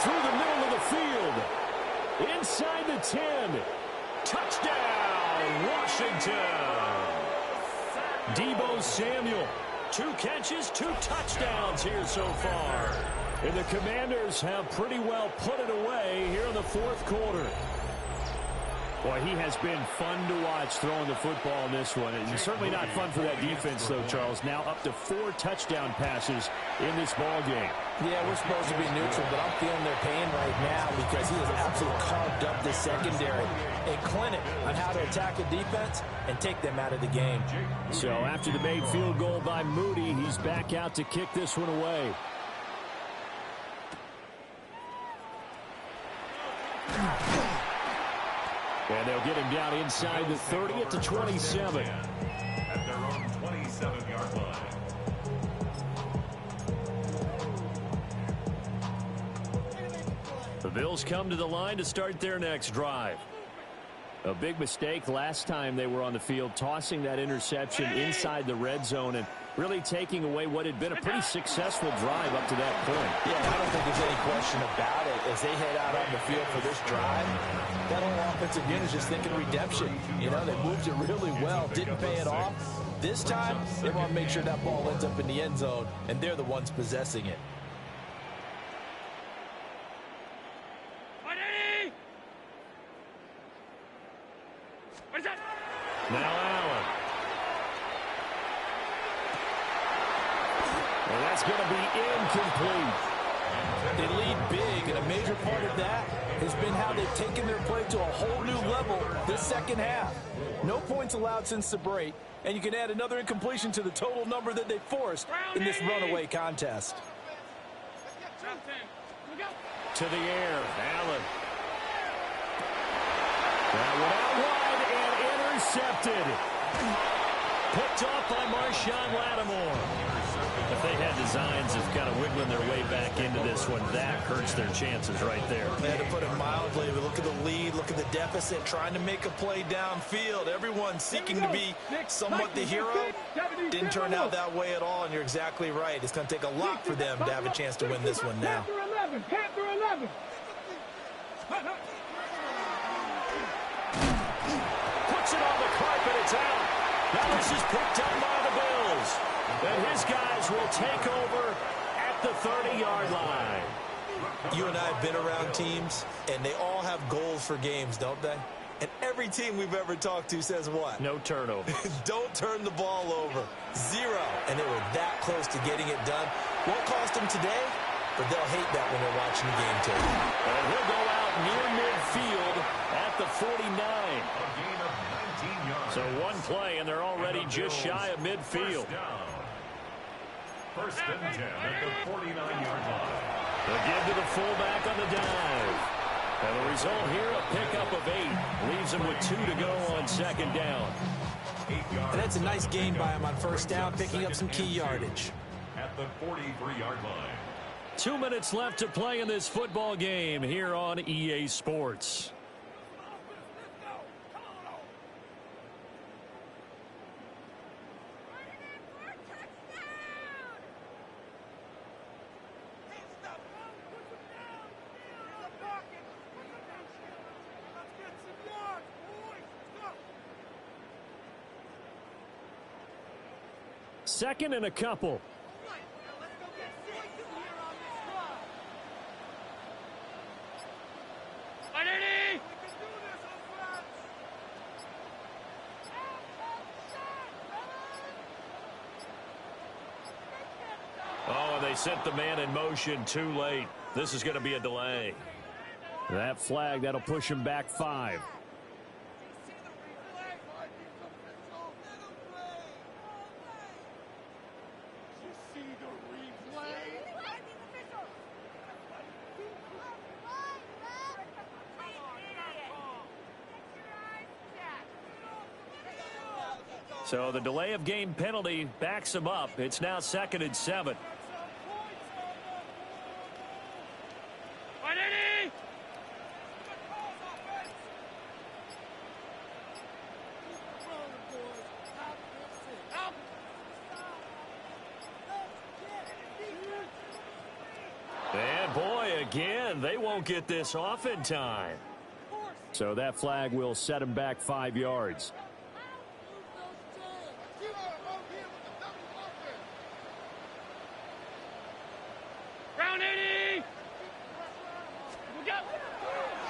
Through the middle of the field. Inside the 10. Touchdown, Washington. Deebo Samuel. 2 catches, 2 touchdowns here so far. And the Commanders have pretty well put it away here in the 4th quarter. Boy, he has been fun to watch throwing the football in this one. And certainly not fun for that defense, though, Charles. Now up to 4 touchdown passes in this ball game. Yeah, we're supposed to be neutral, but I'm feeling their pain right now because he has absolutely carved up the secondary and clinic on how to attack a defense and take them out of the game. So after the made field goal by Moody, he's back out to kick this one away. And they'll get him down inside the 30 at the 27. At their own 27-yard line. The Bills come to the line to start their next drive. A big mistake last time they were on the field, tossing that interception inside the red zone and really taking away what had been a pretty successful drive up to that point. Yeah, I don't think there's any question about it. As they head out on the field for this drive, that whole offensive unit is just thinking redemption. You know, they moved it really well, didn't pay it off. This time, they want to make sure that ball ends up in the end zone, and they're the ones possessing it. Now Allen. And that's going to be incomplete. They lead big, and a major part of that has been how they've taken their play to a whole new level this second half. No points allowed since the break, and you can add another incompletion to the total number that they forced in this runaway contest. To the air, Allen. That one out wide and intercepted. Picked off by Marshawn Lattimore. If they had designs of kind of wiggling their way back into this one, that hurts their chances right there. Yeah, to put it mildly, but look at the lead, look at the deficit, trying to make a play downfield. Everyone seeking to be somewhat the hero. Didn't turn out that way at all, and you're exactly right. It's going to take a lot for them to have a chance to win this one now. Panther 11. Puts it on the carpet, it's out. Now this is picked up by the Bills. And his guys will take over at the 30-yard line. You and I have been around teams, and they all have goals for games, don't they? And every team we've ever talked to says what? No turnover. Don't turn the ball over. 0. And they were that close to getting it done. Won't cost them today, but they'll hate that when they're watching the game tape. And he'll go out near midfield at the 49. A gain of 19 yards. So one play, and they're already just shy of midfield. First and 10 at the 49-yard line. The give to the fullback on the dive. And the result here, a pickup of 8. Leaves him with 2 to go on second down. 8 yards. And that's a nice gain by him on first down, picking up some key yardage. At the 43-yard line. 2 minutes left to play in this football game here on EA Sports. Second and a couple. they sent the man in motion too late. This is going to be a delay. That flag, that'll push him back 5. So the delay of game penalty backs him up. It's now 2nd and 7. And boy, again, they won't get this off in time. So that flag will set him back 5 yards.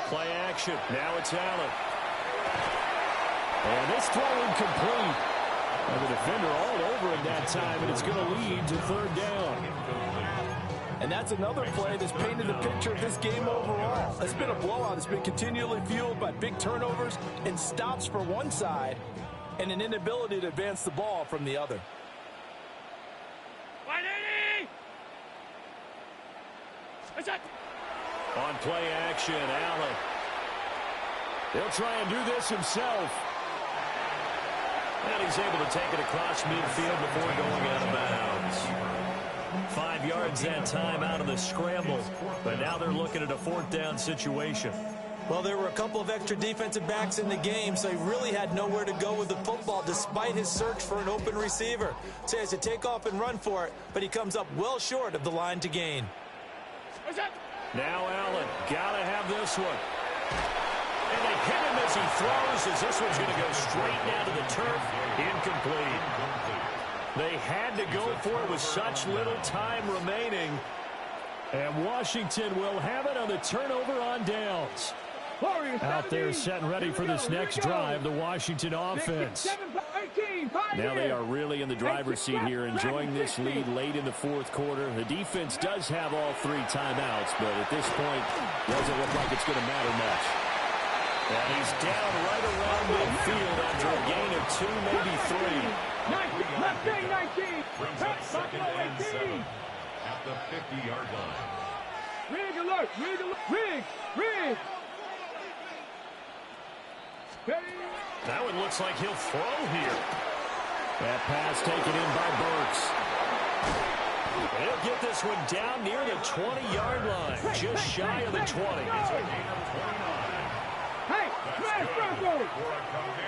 Play action. Now it's Allen. And this throw incomplete. And the defender all over him that time, and it's going to lead to 3rd down. And that's another play that's painted the picture of this game overall. It's been a blowout. It's been continually fueled by big turnovers and stops for one side and an inability to advance the ball from the other. On play action, Allen. He'll try and do this himself. And he's able to take it across midfield before going out of bounds. 5 yards that time out of the scramble. But now they're looking at a 4th down situation. Well, there were a couple of extra defensive backs in the game, so he really had nowhere to go with the football despite his search for an open receiver. So he has to take off and run for it, but he comes up well short of the line to gain. Now Allen, gotta have this one. And they hit him as he throws, as this one's going to go straight down to the turf. Incomplete. They had to go for it with such little time remaining. And Washington will have it on the turnover on downs. Out there set and ready for this next drive, the Washington offense. Now they are really in the driver's seat here, enjoying this lead late in the 4th quarter. The defense does have all 3 timeouts, but at this point, doesn't look like it's going to matter much. And he's down right around midfield after a gain of 2, maybe 3. Left wing 19. Brings up 2nd and 7 at the 50-yard line. Rig alert. Rig alert. Rig. Rig. That one looks like he'll throw here. That pass taken in by Burks. He'll get this one down near the 20-yard line, just shy of the 20. Hey, smash Broncos.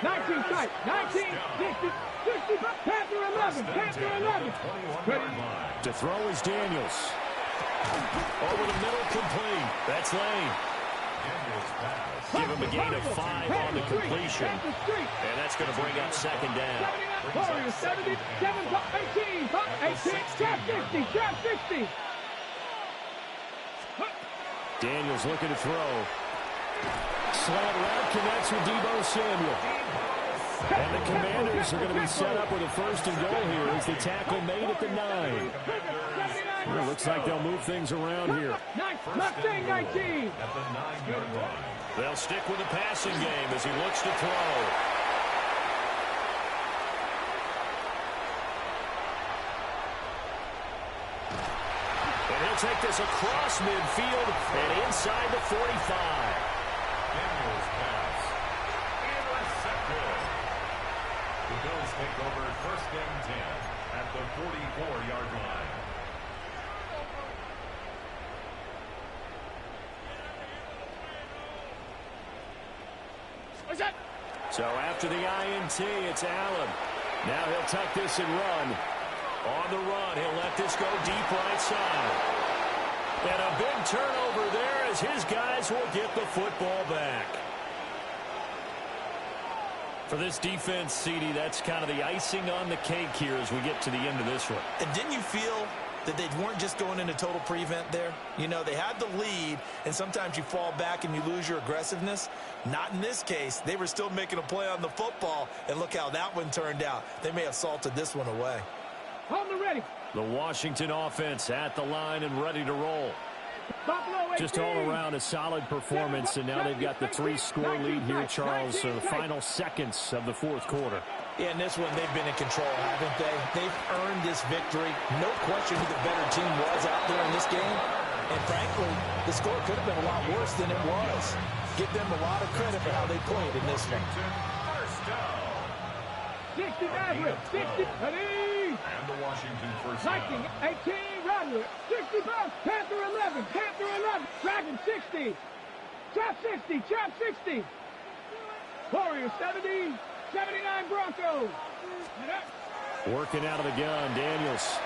19 tight. 19, 60, 60, Panther 11, Panther 11. To throw is Daniels. Over the middle, complete. That's Lane. Give him a gain of 5 on the completion. And that's going to bring up 2nd down. 77, 18, 18, trap 50, trap 50. Daniels looking to throw. Slant route connects with Deebo Samuel. And the Commanders are going to be set up with a 1st and goal here as the tackle made at the 9. Well, looks like they'll move things around here. Left wing 19. At the 9-yard line. They'll stick with the passing game as he looks to throw. And he'll take this across midfield and inside the 45. Daniels pass. Intercepted. The Bills take over 1st and 10 at the 44-yard line. So after the INT, it's Allen. Now he'll tuck this and run. On the run, he'll let this go deep right side. And a big turnover there as his guys will get the football back. For this defense, CD, that's kind of the icing on the cake here as we get to the end of this one. And didn't you feel that they weren't just going into total prevent there? You know, they had the lead, and sometimes you fall back and you lose your aggressiveness. Not in this case. They were still making a play on the football, and look how that one turned out. They may have salted this one away. On the ready. The Washington offense at the line and ready to roll. Buffalo 18. Just all around a solid performance, and now they've got the 3-score lead here, Charles, so the final seconds of the fourth quarter. Yeah, in this one, they've been in control, haven't they? They've earned this victory. No question who the better team was out there in this game. And frankly, the score could have been a lot worse than it was. Give them a lot of credit for how they played in this one. 60 Maverick, 60 Ready. And the Washington first down. 19, 18 Roderick, 65 Panther 11, Panther 11, Dragon 60, Chop 60, Chop 60, Warriors 70, 79 Broncos. Working out of the gun, Daniels.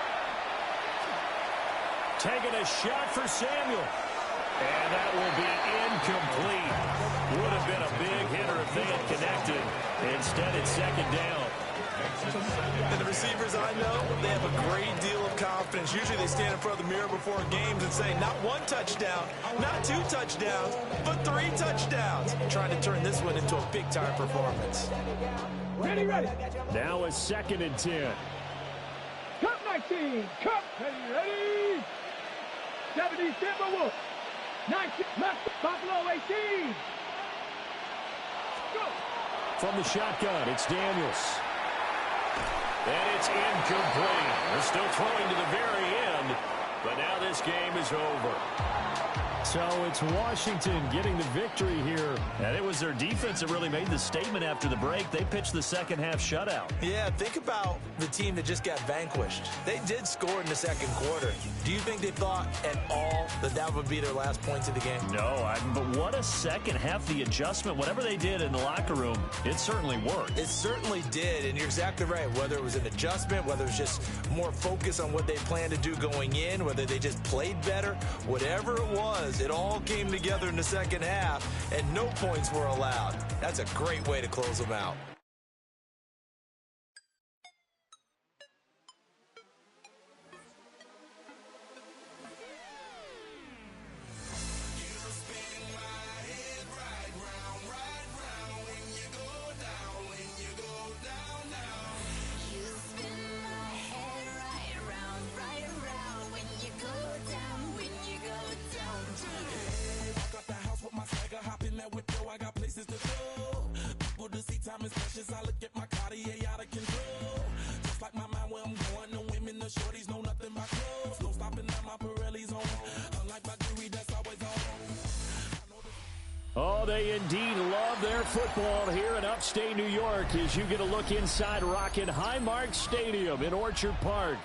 Taking a shot for Samuel. And that will be incomplete. Would have been a big hitter if they had connected. Instead, it's second down. And the receivers I know, they have a great deal of confidence. Usually they stand in front of the mirror before games and say, not 1 touchdown, not 2 touchdowns, but 3 touchdowns. Trying to turn this one into a big-time performance. Ready. Now a 2nd and 10. Cup 19, Cup, ready. 70 Timberwolves. 19, Buffalo 18. Go. From the shotgun, it's Daniels. And it's incomplete. They're still throwing to the very end, but now this game is over. So it's Washington getting the victory here. And it was their defense that really made the statement after the break. They pitched the second half shutout. Yeah, think about the team that just got vanquished. They did score in the second quarter. Do you think they thought at all that that would be their last points of the game? No, but what a second half. The adjustment, whatever they did in the locker room, it certainly worked. It certainly did, and you're exactly right. Whether it was an adjustment, whether it was just more focus on what they planned to do going in, whether they just played better, whatever it was, it all came together in the second half, and no points were allowed. That's a great way to close them out. Oh, they indeed love their football here in upstate New York as you get a look inside rocking Highmark Stadium in Orchard Park.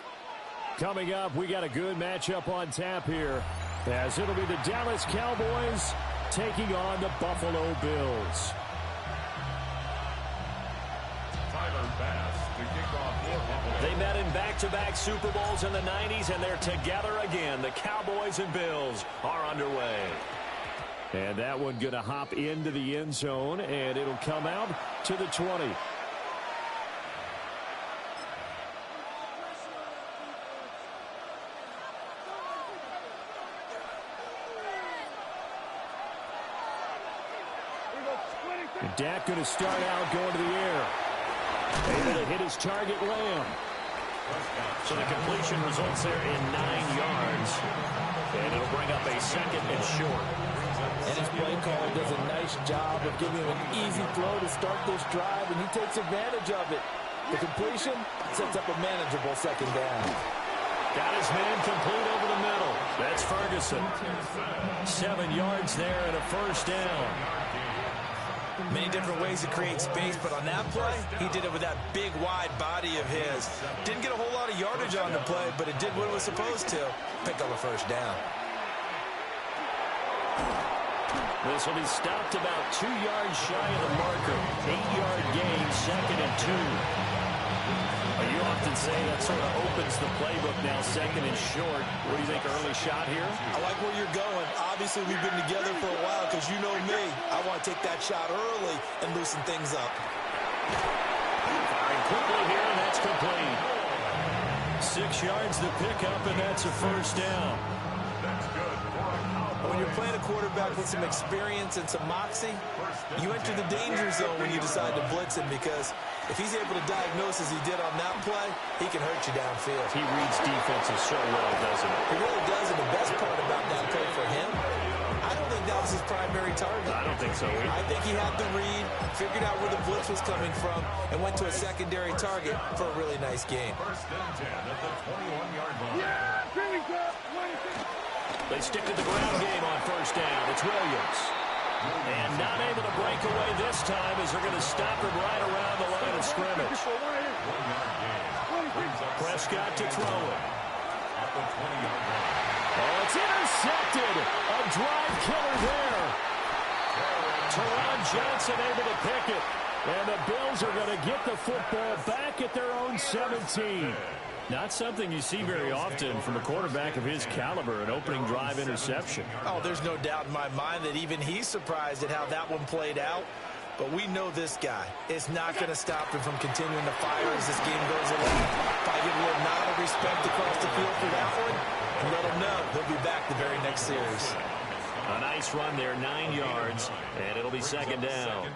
Coming up, we got a good matchup on tap here as it'll be the Dallas Cowboys taking on the Buffalo Bills. They met in back-to-back Super Bowls in the 90s, and they're together again. The Cowboys and Bills are underway. And that one going to hop into the end zone, and it'll come out to the 20. And Dak going to start out going to the air. Able to hit his target, Lamb. So the completion results there in 9 yards. And it'll bring up a 2nd and short. And his play caller does a nice job of giving him an easy throw to start this drive, and he takes advantage of it. The completion sets up a manageable 2nd down. Got his man complete over the middle. That's Ferguson. 7 yards there and a 1st down. Many different ways to create space, but on that play, he did it with that big, wide body of his. Didn't get a whole lot of yardage on the play, but it did what it was supposed to. Pick up a 1st down. This will be stopped about 2 yards shy of the marker. 8-yard gain, 2nd and 2. You often say that sort of opens the playbook now, 2nd and short. What do you think, early shot here? I like where you're going. Obviously, we've been together for a while because you know me. I want to take that shot early and loosen things up. Firing quickly here, and that's complete. 6 yards to pick up, and that's a 1st down. When you're playing a quarterback with some experience and some moxie, you enter the danger zone when you decide to blitz him because If he's able to diagnose as he did on that play, he can hurt you downfield. He reads defenses so well, doesn't he? He really does, and the best part about that play for him, I don't think that was his primary target. I don't think so either. I think he had the read, figured out where the blitz was coming from, and went to a secondary target for a really nice game. First and 10 at the 21-yard line. Yeah, here we go. 26. They stick to the ground game on first down. It's Williams. And not able to break away this time as they're going to stop him right around the line of scrimmage. 1-yard gain. Brings up Prescott to throw it. at the 20-yard line. Oh, it's intercepted. A drive killer there. Teron Johnson able to pick it. And the Bills are going to get the football back at their own 17. Not something you see very often from a quarterback of his caliber, an opening drive interception. Oh, there's no doubt in my mind that even he's surprised at how that one played out. But we know this guy is not going to stop him from continuing to fire as this game goes along. Probably give a little nod of respect across the field for that one, and let him know he'll be back the very next series. A nice run there, 9 yards, and it'll be second down.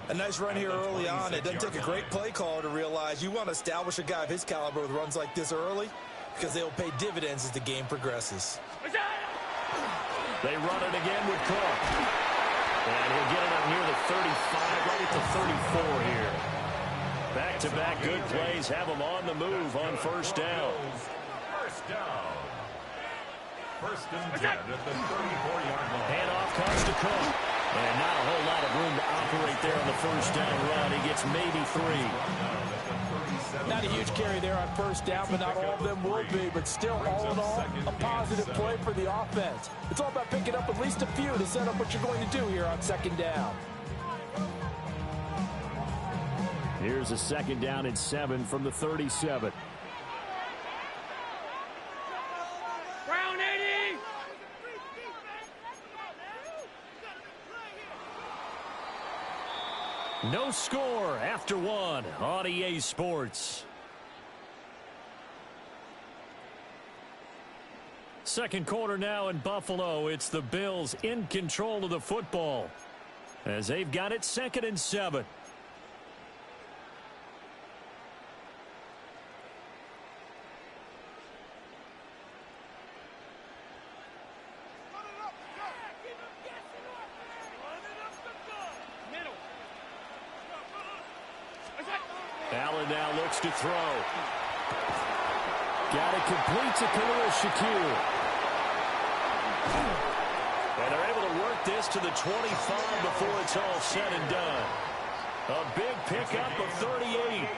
A nice run here early on. It doesn't take a great play caller to realize you want to establish a guy of his caliber with runs like this early because they'll pay dividends as the game progresses. They run it again with Cook. And he'll get it up near the 35, right at the 34 here. Back-to-back good plays have him on the move on first down. First down. First and 10 at the 34-yard line. Handoff comes to Cook. And not a whole lot of room to operate there on the first down run. He gets maybe 3. Not a huge carry there on first down, but not all of them will be. But still, all in all, a positive play for the offense. It's all about picking up at least a few to set up what you're going to do here on second down. Here's a second down and 7 from the 37. Brown 80. No score after 1 on EA Sports. Second quarter now in Buffalo. It's the Bills in control of the football as they've got it 2nd and 7. Allen now looks to throw. Got it complete to Khalil Shakir. And they're able to work this to the 25 before it's all said and done. A big pickup of 38.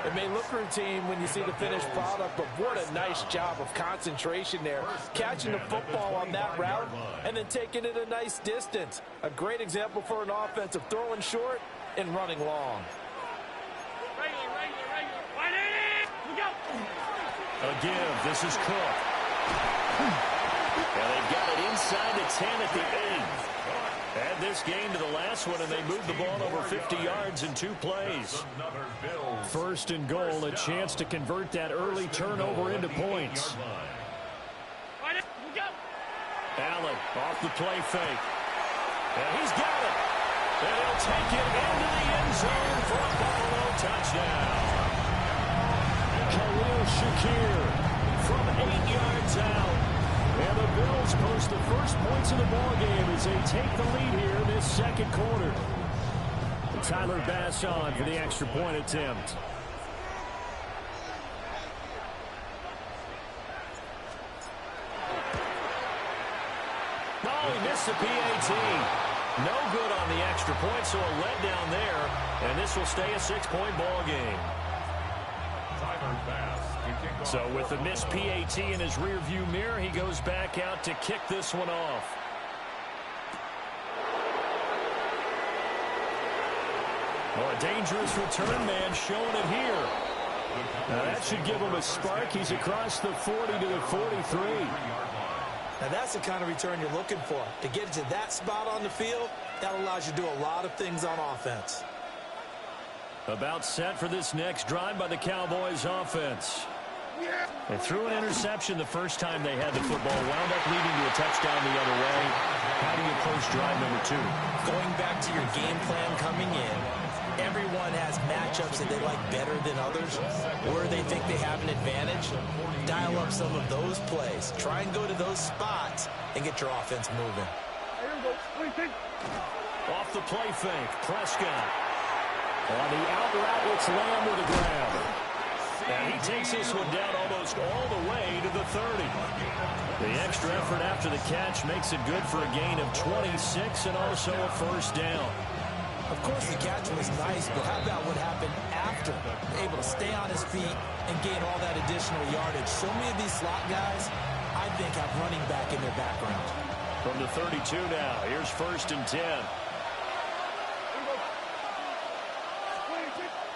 It may look routine when you see the finished product, but what a nice job of concentration there. Catching the football on that route and then taking it a nice distance. A great example for an offense of throwing short and running long. A give. This is Cook. And they've got it inside the 10 at the 8. Add this game to the last one, and they moved the ball over 50 yards in 2 plays. First and goal, a chance to convert that early turnover into points. Allen off the play fake. And he's got it. And he'll take it into the end zone for a Buffalo touchdown. Khalil Shakir from 8 yards out. And the Bills post the first points of the ballgame as they take the lead here in this second quarter. Tyler Bass on for the extra point attempt. Oh, he missed the PAT. No good on the extra point, so a letdown there. And this will stay a 6-point ball game. So with the missed PAT in his rearview mirror, he goes back out to kick this one off. Oh, a dangerous return man showing it here. Now that should give him a spark. He's across the 40 to the 43. Now that's the kind of return you're looking for. To get to that spot on the field, that allows you to do a lot of things on offense. About set for this next drive by the Cowboys offense. They threw an interception the first time they had the football, wound up leading to a touchdown the other way. How do you approach drive number 2? Going back to your game plan coming in, everyone has match matchups that they like better than others, where they think they have an advantage, dial up some of those plays. Try and go to those spots and get your offense moving. Off the play fake, Prescott. On the out route, it's Lamb with a grab. And he takes this one down almost all the way to the 30. The extra effort after the catch makes it good for a gain of 26 and also a first down. Of course, the catch was nice, but how about what happened after? Able to stay on his feet and gain all that additional yardage. So many of these slot guys, I think, have running back in their background. From the 32 now, here's 1st and 10.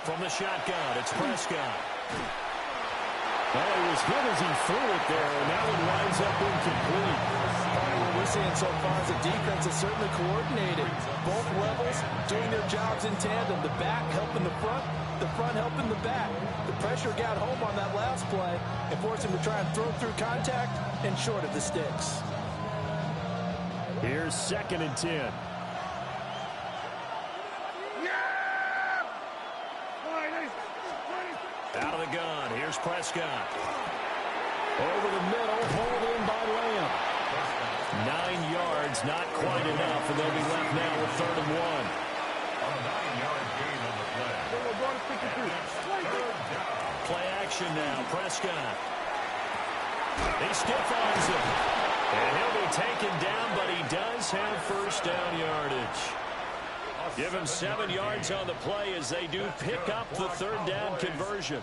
From the shotgun, it's Prescott. Well, he was hit as he threw it there, and that one winds up incomplete. What we're seeing so far is the defense is certainly coordinated. Both levels doing their jobs in tandem. The back helping the front helping the back. The pressure got home on that last play and forced him to try and throw through contact and short of the sticks. Here's 2nd and 10. Out of the gun, here's Prescott. Over the middle, hauled in by Lamb. 9 yards, not quite enough, and they'll be left now with 3rd and 1. A 9-yard gain on the play. Play action now, Prescott. He stiff-arms him. And he'll be taken down, but he does have first down yardage. Give him 7 yards on the play as they do pick up the 3rd down conversion.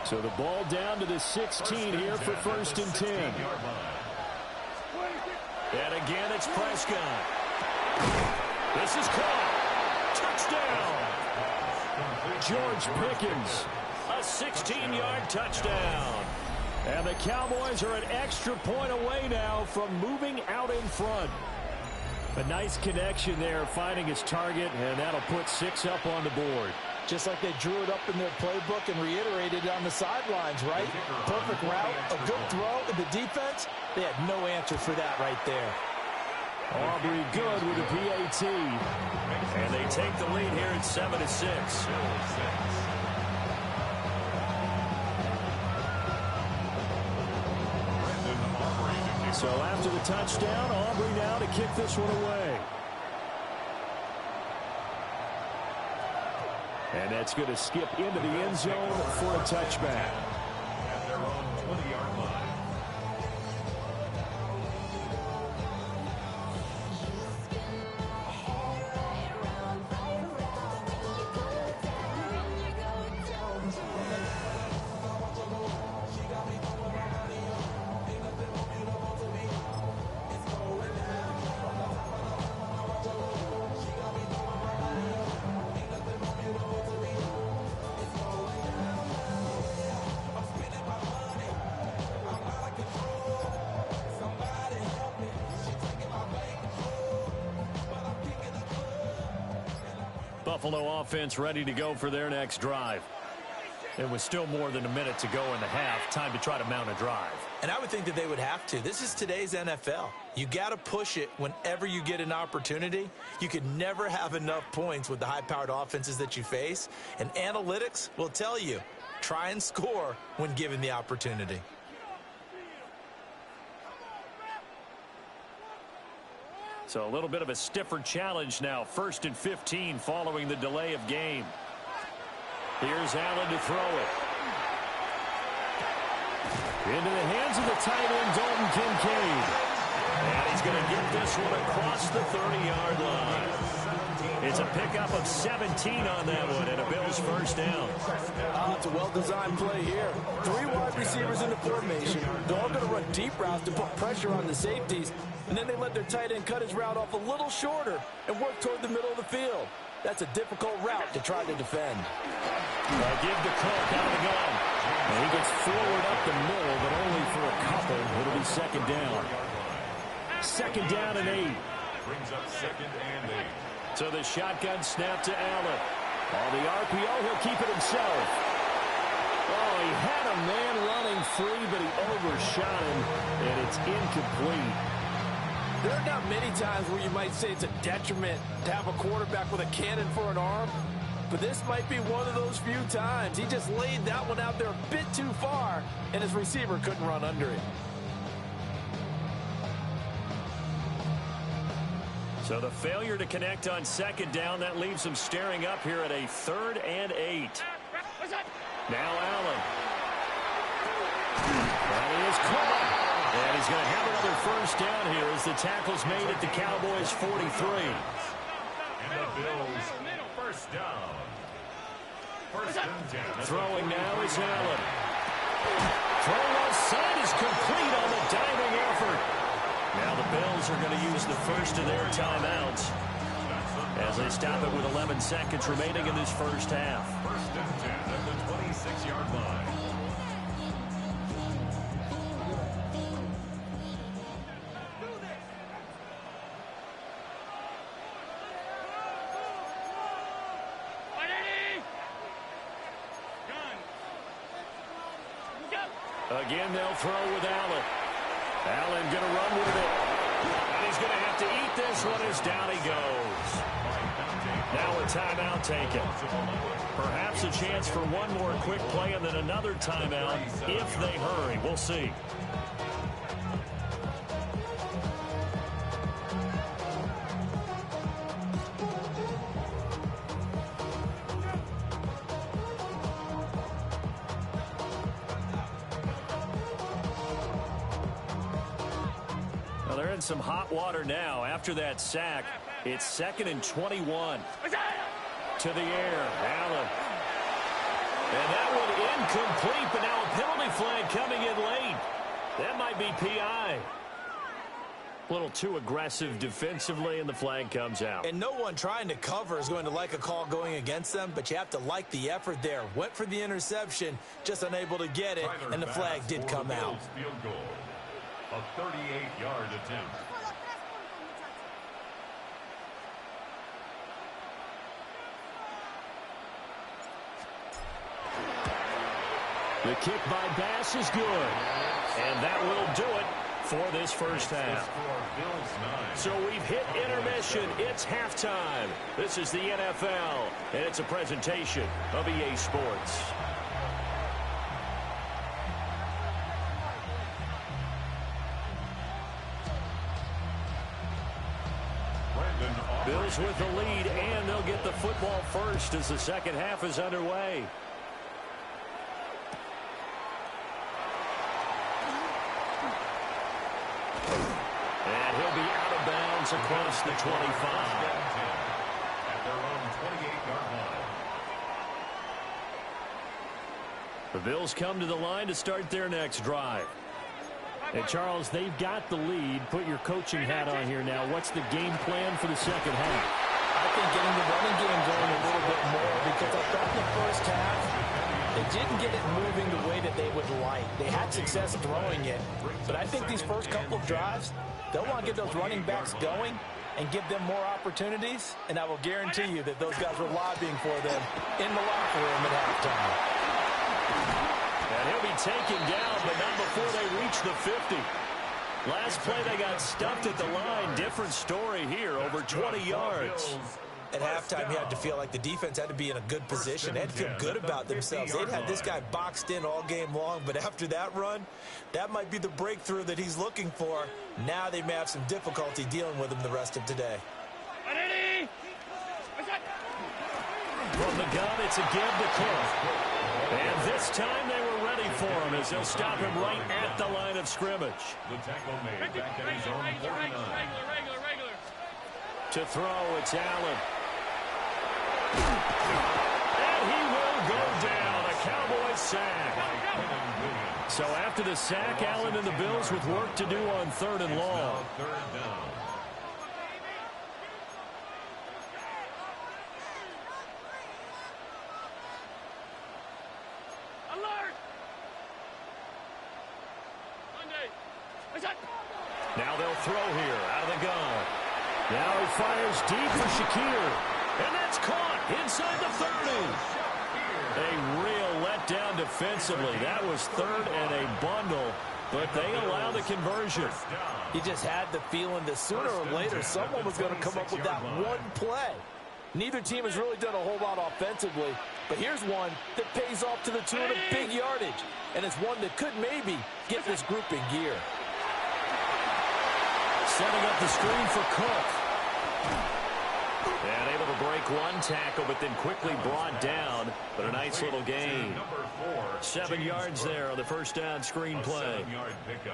So the ball down to the 16 here for 1st and 10. And again, it's Prescott. This is caught. Touchdown. George Pickens, a 16-yard touchdown. And the Cowboys are an extra point away now from moving out in front. A nice connection there, finding his target, and that'll put 6 up on the board. Just like they drew it up in their playbook and reiterated it on the sidelines, right? Perfect route, a good throw, and the defense, they had no answer for that right there. Aubrey good with a PAT. And they take the lead here at 7-6. So after the touchdown, Aubrey now to kick this one away. And that's going to skip into the end zone for a touchback. At their own 20-yard line. Buffalo offense ready to go for their next drive. It was still more than a minute to go in the half. Time to try to mount a drive. And I would think that they would have to. This is today's NFL. You got to push it whenever you get an opportunity. You could never have enough points with the high-powered offenses that you face. And analytics will tell you, try and score when given the opportunity. So a little bit of a stiffer challenge now. 1st and 15 following the delay of game. Here's Allen to throw it. Into the hands of the tight end, Dalton Kincaid. And he's going to get this one across the 30-yard line. It's a pickup of 17 on that one and a Bills first down. It's a well-designed play here. 3 wide receivers in the formation. They're all going to run deep routes to put pressure on the safeties. And then they let their tight end cut his route off a little shorter and work toward the middle of the field. That's a difficult route to try to defend. They'll give the Cook out of the gun. And he gets forward up the middle, but only for a couple. It'll be 2nd down. 2nd down and 8. Brings up 2nd and 8. So the shotgun snap to Allen. On the RPO, he'll keep it himself. Oh, he had a man running free, but he overshot him, and it's incomplete. There are not many times where you might say it's a detriment to have a quarterback with a cannon for an arm, but this might be one of those few times. He just laid that one out there a bit too far, and his receiver couldn't run under it. So the failure to connect on second down, that leaves him staring up here at a 3rd and 8. Now Allen. And he is caught. And he's going to have another first down here as the tackle's made at the Cowboys' 43. And the Bills, first down. First and 10. Throwing now is Allen. Throw left side is complete on the diving effort. Now the Bills are going to use the first of their timeouts as they stop it with 11 seconds remaining in this first half. First and 10 at the 26-yard line. Again, they'll throw with Allen. Allen going to run with it. And he's going to have to eat this one as down he goes. Now a timeout taken. Perhaps a chance for one more quick play and then another timeout if they hurry. We'll see. They're in some hot water now. After that sack, it's 2nd and 21. To the air, Allen. And that one incomplete, but now a penalty flag coming in late. That might be PI. A little too aggressive defensively, and the flag comes out. And no one trying to cover is going to like a call going against them, but you have to like the effort there. Went for the interception, just unable to get it, and the flag did come out. Field goal. A 38-yard attempt. The kick by Bass is good. And that will do it for this first half. So we've hit intermission. It's halftime. This is the NFL, and it's a presentation of EA Sports. Bills with the lead, and they'll get the football first as the second half is underway. And he'll be out of bounds across the 25. At their own 28-yard line. The Bills come to the line to start their next drive. And, Charles, they've got the lead. Put your coaching hat on here now. What's the game plan for the second half? I think getting the running game going a little bit more, because I thought in the first half they didn't get it moving the way that they would like. They had success throwing it. But I think these first couple of drives, they'll want to get those running backs going and give them more opportunities. And I will guarantee you that those guys were lobbying for them in the locker room at halftime. And he'll be taken down, but not before they reach the 50. Last play, they got stuffed at the line. Different story here, over 20 yards. At halftime, you had to feel like the defense had to be in a good position. They had to feel good about themselves. They'd had this guy boxed in all game long, but after that run, that might be the breakthrough that he's looking for. Now they may have some difficulty dealing with him the rest of today. From the gun, it's a give to Cook. And this time they were ready for him as they'll stop him right at the line of scrimmage. The tackle made back at his own 49. To throw, it's Allen. And he will go down. A Cowboys sack. So after the sack, Allen and the Bills with work to do on 3rd and long. Third down. Now they'll throw here out of the gun. Now he fires deep for Shakir. And that's caught inside the 30. A real letdown defensively. That was 3rd and a bundle, but they allow the conversion. You just had the feeling that sooner or later someone was going to come up with that one play. Neither team has really done a whole lot offensively, but here's one that pays off to the tune of big yardage, and it's one that could maybe get this group in gear. Setting up the screen for Cook. And able to break one tackle, but then quickly brought down. But a nice little gain. 7 yards there on the first down screen play.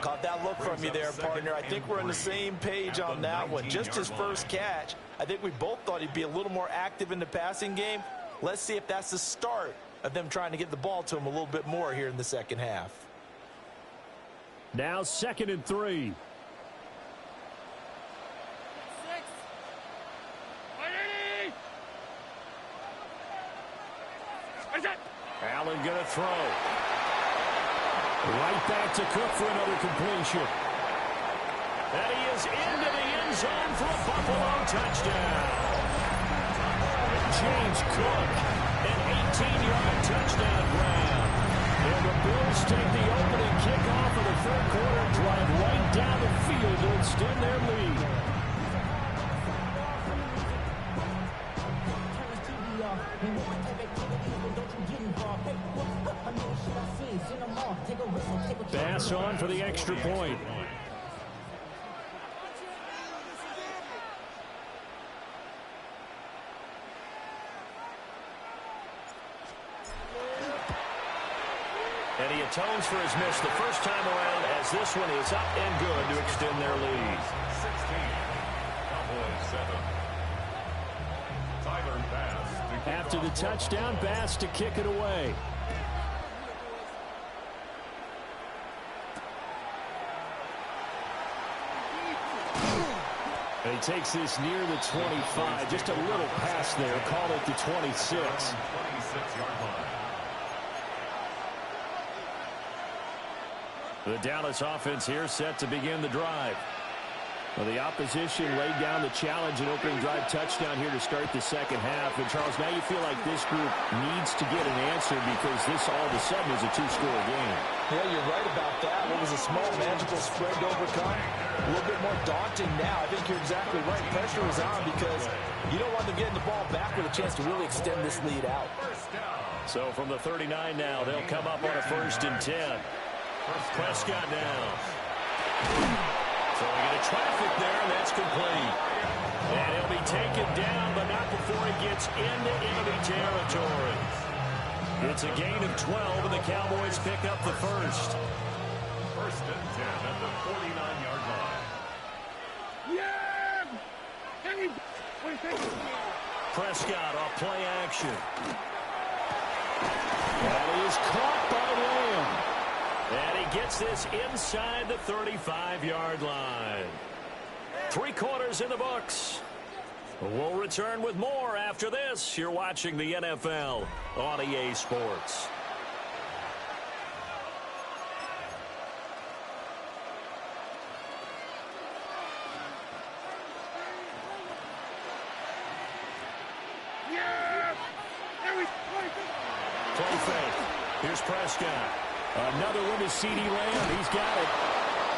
Caught that look from you there, partner. I think we're on the same page on that one. Just his first catch. I think we both thought he'd be a little more active in the passing game. Let's see if that's the start of them trying to get the ball to him a little bit more here in the second half. Now 2nd and 3. Allen going to throw. Right back to Cook for another completion. And he is into the end zone for a Buffalo touchdown. James Cook, an 18-yard touchdown grab. And the Bills take the opening kickoff of the third quarter, drive right down the field to extend their lead. Pass on for the extra point. And he atones for his miss the first time around, as this one is up and good to extend their lead. 16, Cowboys 7. Tyler Bass. After the touchdown, Bass to kick it away. And he takes this near the 25. Just a little pass there. Call it the 26. 26-yard line. The Dallas offense here set to begin the drive. Well, the opposition laid down the challenge and opening drive touchdown here to start the second half. And, Charles, now you feel like this group needs to get an answer because this all of a sudden is a two-score game. Yeah, you're right about that. What was a small magical spread to overcome? A little bit more daunting now. I think you're exactly right. Pressure is on because you don't want them getting the ball back with a chance to really extend this lead out. So from the 39 now, they'll come up on a 1st and 10. Prescott now. Throwing into traffic there, and that's complete. And he'll be taken down, but not before he gets into enemy territory. It's a gain of 12, and the Cowboys pick up the first. 1st and 10 at the 49-yard line. Yeah! Prescott off play action. And he is caught by Lamb. And he gets this inside the 35-yard line. 3 quarters in the books. We'll return with more after this. You're watching the NFL on EA Sports. Play fake. Here's Prescott. Another one to C.D. Lamb. He's got it.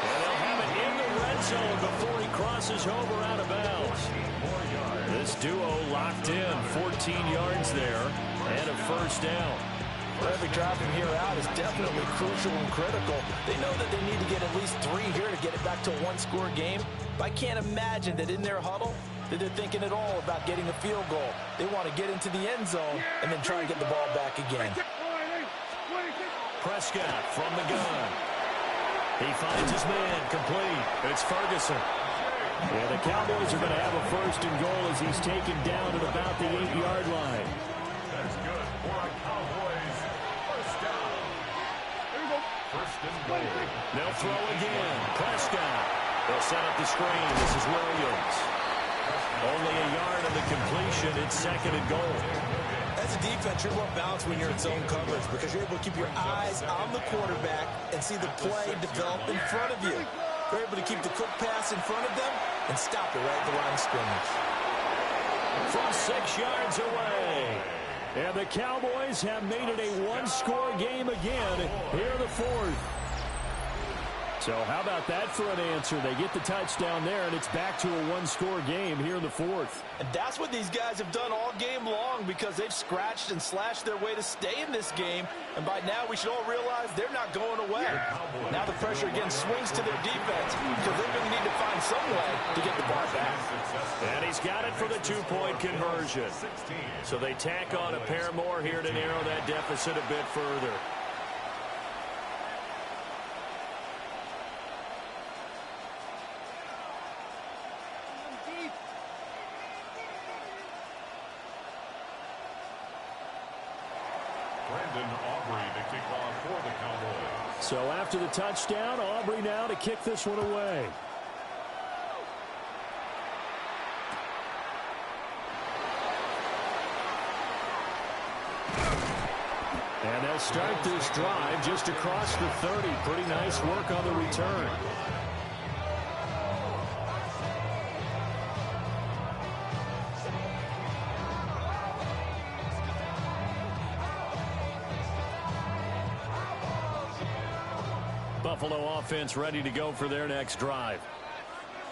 And they'll have it in the red zone before he crosses over out of bounds. This duo locked in. 14 yards there and a 1st down. Every drop from here out is definitely crucial and critical. They know that they need to get at least 3 here to get it back to a one-score game. But I can't imagine that in their huddle that they're thinking at all about getting a field goal. They want to get into the end zone and then try and get the ball back again. Prescott from the gun. He finds his man complete. It's Ferguson. Yeah, the Cowboys are going to have a 1st and goal as he's taken down at about the 8-yard line. That's good for a Cowboys 1st down. 1st and goal. They'll throw again. Prescott. They'll set up the screen. This is Williams. Only a yard of the completion. It's 2nd and goal. As a defense, you're more balanced when you're in zone coverage because you're able to keep your eyes on the quarterback and see the play develop in front of you. You're able to keep the quick pass in front of them and stop it right at the line of scrimmage. From 6 yards away. And the Cowboys have made it a one-score game again here in the 4th. So how about that for an answer? They get the touchdown there, and it's back to a one-score game here in the fourth. And that's what these guys have done all game long because they've scratched and slashed their way to stay in this game. And by now, we should all realize they're not going away. Now the pressure again swings to their defense because they're going to need to find some way to get the ball back. And he's got it for the two-point conversion. So they tack on a pair more here to narrow that deficit a bit further. So after the touchdown, Aubrey now to kick this one away. And they'll start this drive just across the 30. Pretty nice work on the return. Buffalo offense ready to go for their next drive.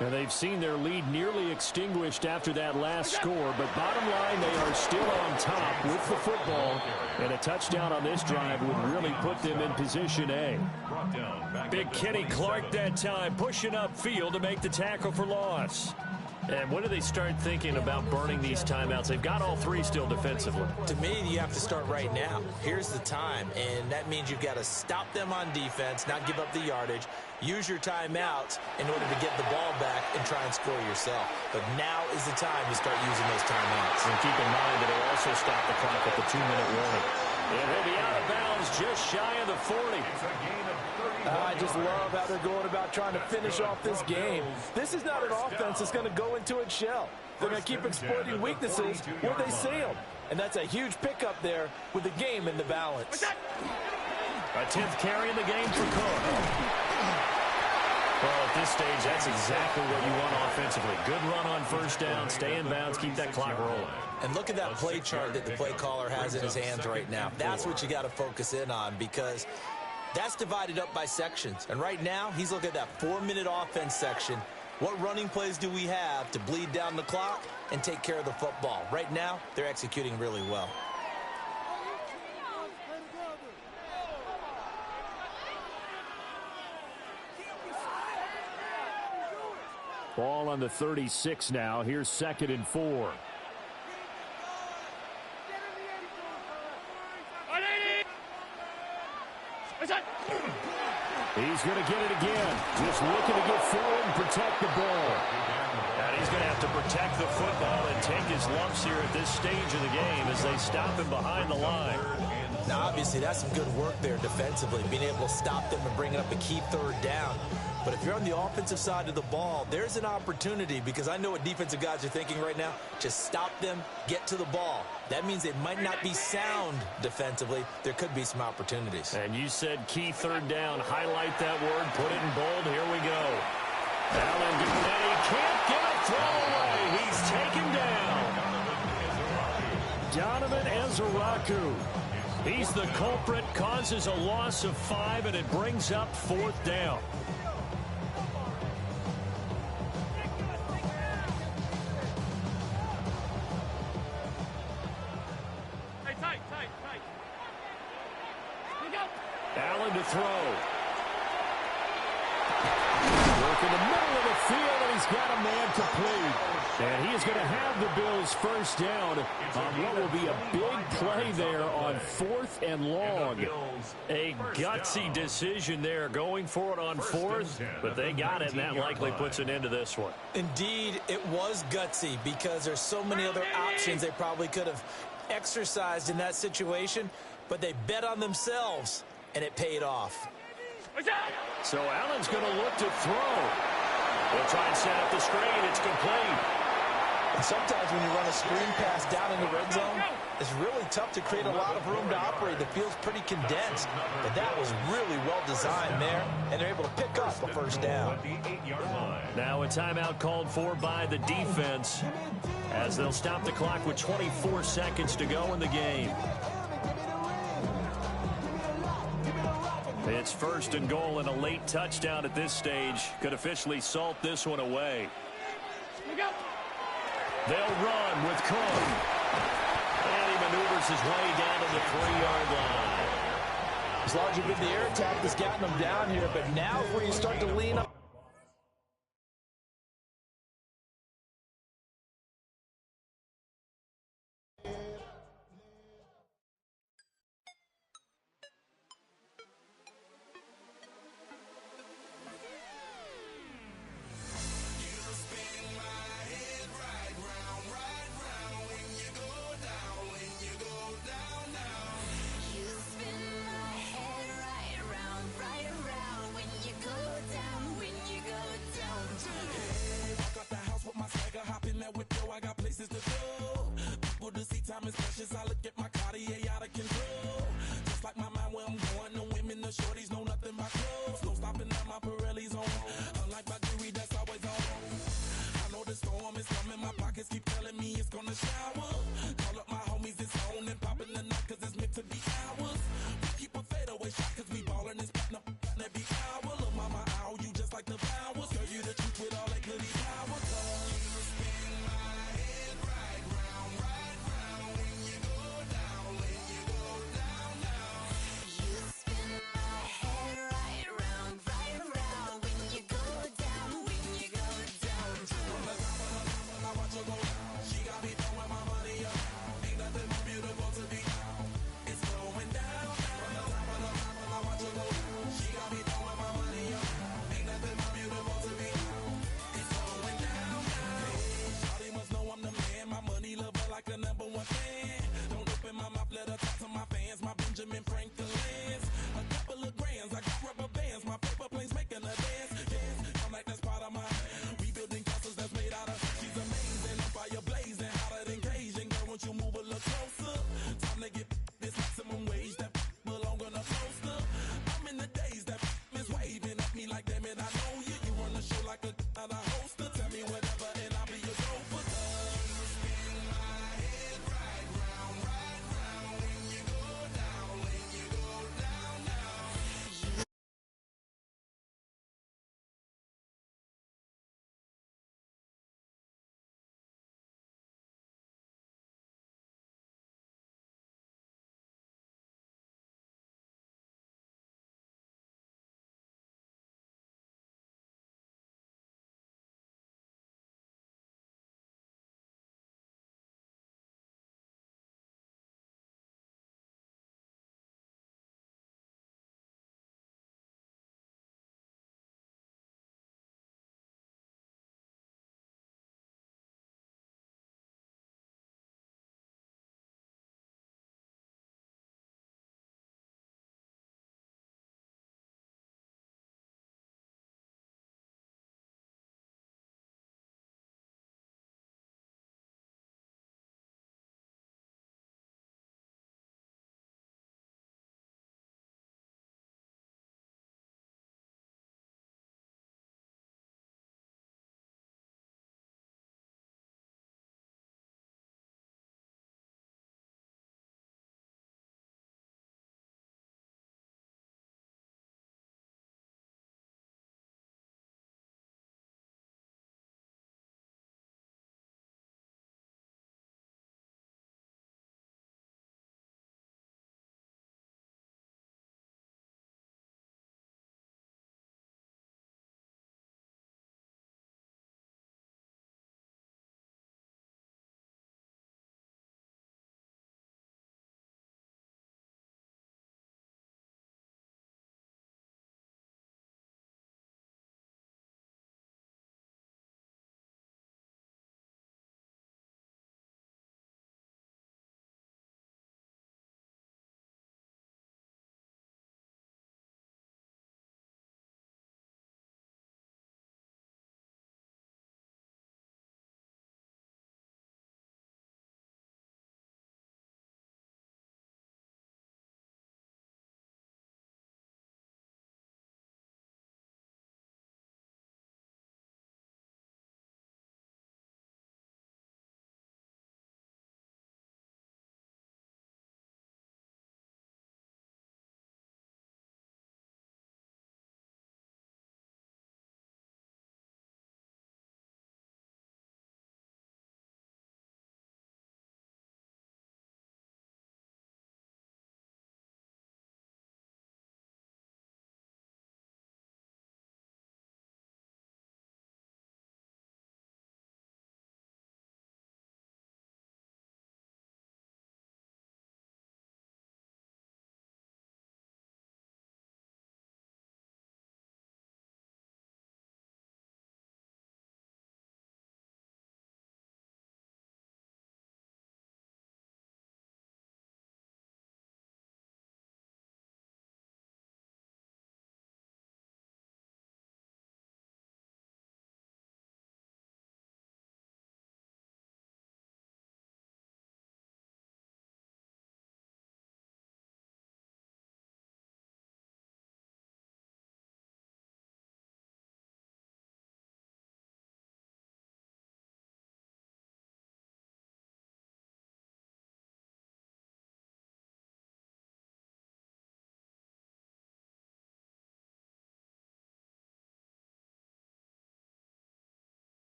And they've seen their lead nearly extinguished after that last score, but bottom line, they are still on top with the football, and a touchdown on this drive would really put them in position A. Big Kenny Clark that time, pushing upfield to make the tackle for loss. And when do they start thinking about burning these timeouts? They've got all three still defensively. To me, you have to start right now. Here's the time, and that means you've got to stop them on defense, not give up the yardage, use your timeouts in order to get the ball back and try and score yourself. But now is the time to start using those timeouts. And keep in mind that it'll also stop the clock at the 2-minute warning. And he'll be out of bounds just shy of the 40. I just love how they're going about trying to finish off this game. This is not an offense that's going to go into its shell. They're going to keep exploiting weaknesses where they see them. And that's a huge pickup there with the game in the balance. A 10th carry in the game for Cook. Well, at this stage, that's exactly what you want offensively. Good run on first down, stay in bounds, keep that clock rolling. And look at that play chart that the play caller has in his hands right now. That's what you got to focus in on because that's divided up by sections. And right now, he's looking at that 4-minute offense section. What running plays do we have to bleed down the clock and take care of the football? Right now, they're executing really well. Ball on the 36 now. Here's 2nd and 4. He's going to get it again. Just looking to get forward and protect the ball. And he's going to have to protect the football and take his lumps here at this stage of the game as they stop him behind the line. Now, obviously, that's some good work there defensively, being able to stop them and bringing up a key 3rd down. But if you're on the offensive side of the ball, there's an opportunity because I know what defensive guys are thinking right now. Just stop them, get to the ball. That means they might not be sound defensively. There could be some opportunities. And you said key 3rd down. Highlight that word. Put it in bold. Here we go. Allen getting that. He can't get a throw away. He's taken down. Donovan Ezeraku. He's the culprit. Causes a loss of 5, and it brings up 4th down. Allen to throw. Work in the middle of the field, and he's got a man complete. And he is going to have the Bills first down on what will be a big play there on 4th and long. A gutsy decision there going for it on 4th, but they got it, and that likely puts an end to this one. Indeed, it was gutsy because there's so many other options they probably could have exercised in that situation, but they bet on themselves. And it paid off. So Allen's going to look to throw. They'll try and set up the screen. It's complete. And sometimes when you run a screen pass down in the red zone, it's really tough to create a lot of room to operate. The field's pretty condensed. But that was really well designed there, and they're able to pick up a first down. Now a timeout called for by the defense as they'll stop the clock with 24 seconds to go in the game. It's first and goal and a late touchdown at this stage. Could officially salt this one away. They'll run with Cook. And he maneuvers his way down to the 3-yard line. It's largely been the air attack that's gotten them down here, but now where you start to lean up. Time is precious. I look at my Cartier out of control. Just like my mind where I'm going. The women, the shorties know nothing but clothes. No stopping at my Pirelli's on. Unlike my jewelry that's always on. I know the storm is coming. My pockets keep telling me it's gonna shower. Call up my homies, it's on and popping the night 'cause it's meant to be ours. We keep a fadeaway shot 'cause we ballin' this platinum every hour. Look, mama, ow, you just like the flowers. Girl, you the truth with all that goody power. You spin my head right round, right round. When you go down, when you go down, down. You spin my head right round, when you go down, when you go down. From the top of the top, I watch her go down. She got me throwing my money up. Ain't nothing more beautiful to be. It's going down. From the top of the top, I watch her go down. She got me throwing my money up. Ain't nothing more beautiful to be. It's going down, down. Shawty must know I'm the man. My money lover like a #1 fan. Don't open my mouth, let her talk to my fans. My Benjamin Franklin's. A couple of grands, I got rubber bands. My paper planes making a dance. Yes, I'm like that's part of my rebuilding castles that's made out of. She's amazing, I'm fire blazing, hotter than Cajun. Girl, won't you move a little closer? Time to get this maximum wage that belong on a poster. I'm in the days that is waving at me like, damn it, I know you. You run the show like a hoster. Tell me whatever and I'll be your gopher. You spin my head right round, when you go down, when you go down, down.